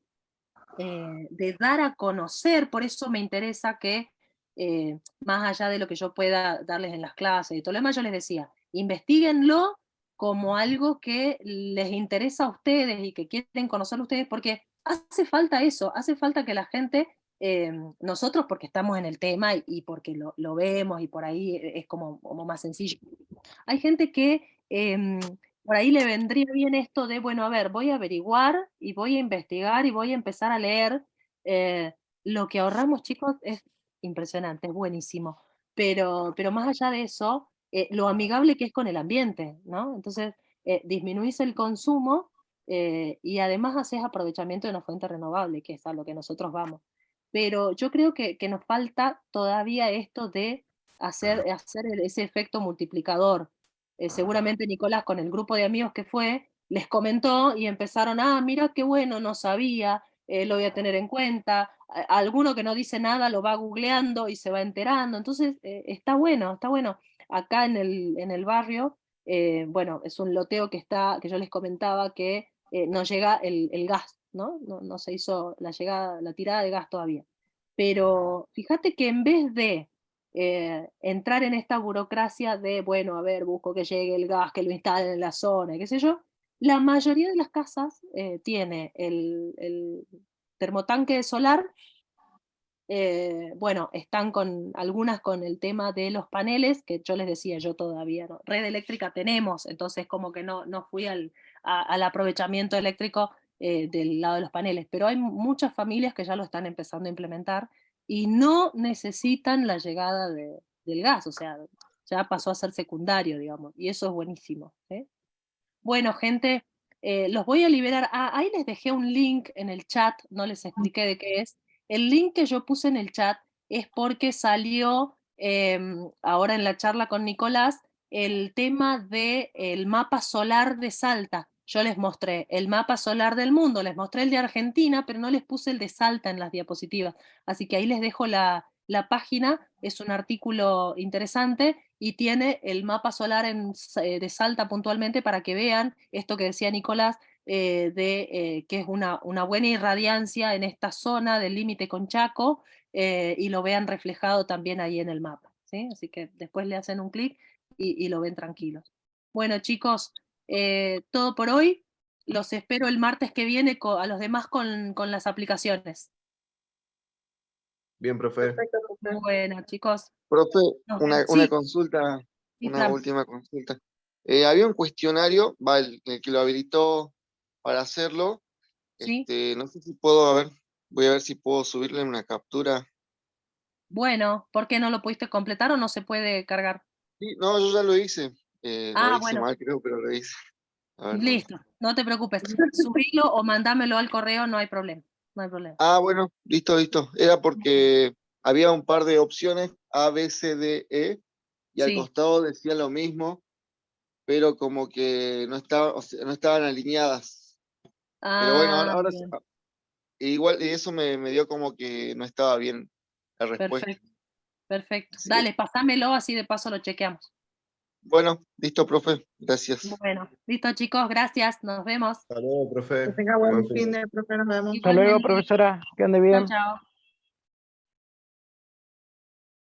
Speaker 1: de dar a conocer, por eso me interesa que más allá de lo que yo pueda darles en las clases y todo lo demás, yo les decía, investíguenlo como algo que les interesa a ustedes y que quieren conocer ustedes, porque hace falta eso, hace falta que la gente, nosotros porque estamos en el tema y porque lo vemos y por ahí es como más sencillo. Hay gente que por ahí le vendría bien esto de, bueno, a ver, voy a averiguar y voy a investigar y voy a empezar a leer. Lo que ahorramos, chicos, es impresionante, es buenísimo. Pero más allá de eso, lo amigable que es con el ambiente, ¿no? Entonces, disminuís el consumo y además haces aprovechamiento de una fuente renovable, que es a lo que nosotros vamos. Pero yo creo que nos falta todavía esto de hacer ese efecto multiplicador. Seguramente Nicolás, con el grupo de amigos que fue, les comentó y empezaron, mira qué bueno, no sabía, lo voy a tener en cuenta. Alguno que no dice nada lo va googleando y se va enterando. Entonces, está bueno, está bueno. Acá en el barrio, bueno, es un loteo que yo les comentaba que no llega el gas, ¿no? No se hizo la tirada de gas todavía. Pero fíjate que en vez de entrar en esta burocracia de, bueno, a ver, busco que llegue el gas, que lo instalen en la zona, qué sé yo, la mayoría de las casas tiene el termotanque solar. Bueno, están algunas con el tema de los paneles, que yo les decía, yo todavía no. Red eléctrica tenemos, entonces como que no fui al aprovechamiento eléctrico del lado de los paneles, pero hay muchas familias que ya lo están empezando a implementar y no necesitan la llegada del gas, o sea, ya pasó a ser secundario, digamos, y eso es buenísimo. Bueno, gente, los voy a liberar. Ahí les dejé un link en el chat, no les expliqué de qué es. El link que yo puse en el chat es porque salió ahora en la charla con Nicolás el tema del mapa solar de Salta. Yo les mostré el mapa solar del mundo, les mostré el de Argentina, pero no les puse el de Salta en las diapositivas. Así que ahí les dejo la página, es un artículo interesante y tiene el mapa solar de Salta puntualmente para que vean esto que decía Nicolás, que es una buena irradiancia en esta zona del límite con Chaco, y lo vean reflejado también ahí en el mapa, ¿sí? Así que después le hacen un clic y lo ven tranquilos. Bueno, chicos, todo por hoy. Los espero el martes que viene a los demás con las aplicaciones.
Speaker 6: Bien, profe.
Speaker 2: Perfecto, profe.
Speaker 1: Bueno, chicos.
Speaker 3: Profe,
Speaker 1: nos
Speaker 3: una
Speaker 1: vemos. Sí,
Speaker 3: consulta,
Speaker 1: sí,
Speaker 3: una
Speaker 1: Fran.
Speaker 3: última consulta. Había un cuestionario, el que lo habilitó para hacerlo.
Speaker 1: Sí.
Speaker 3: No sé si puedo, voy a ver si puedo subirle una captura.
Speaker 1: Bueno, ¿por qué no lo pudiste completar o no se puede cargar?
Speaker 3: Sí, no, yo ya lo hice. Lo hice
Speaker 1: Bueno,
Speaker 3: mal, creo, pero lo hice. A ver, ¿dónde
Speaker 1: listo,
Speaker 3: está?
Speaker 1: no te preocupes. Subilo o mandámelo al correo, no hay problema. No hay problema.
Speaker 3: Bueno, listo, listo. Era porque había un par de opciones, A, B, C, D, E, y al
Speaker 1: Sí.
Speaker 3: costado decía lo mismo, pero como que no estaba, o sea, no estaban alineadas. Pero bueno, ahora
Speaker 1: Bien,
Speaker 3: igual, y eso me dio como que no estaba bien la respuesta.
Speaker 1: perfecto, perfecto.
Speaker 3: Así que,
Speaker 1: Dale, pasámelo, así de paso lo chequeamos.
Speaker 3: bueno, listo, profe. Gracias.
Speaker 1: Bueno, listo chicos, gracias, nos vemos.
Speaker 6: Hasta luego, profe.
Speaker 2: Que tenga buen
Speaker 6: Buen fin.
Speaker 2: fin de, profe, nos vemos.
Speaker 7: Hasta luego,
Speaker 1: Igualmente.
Speaker 7: profesora. Que ande
Speaker 1: Chao,
Speaker 7: bien.
Speaker 1: chao.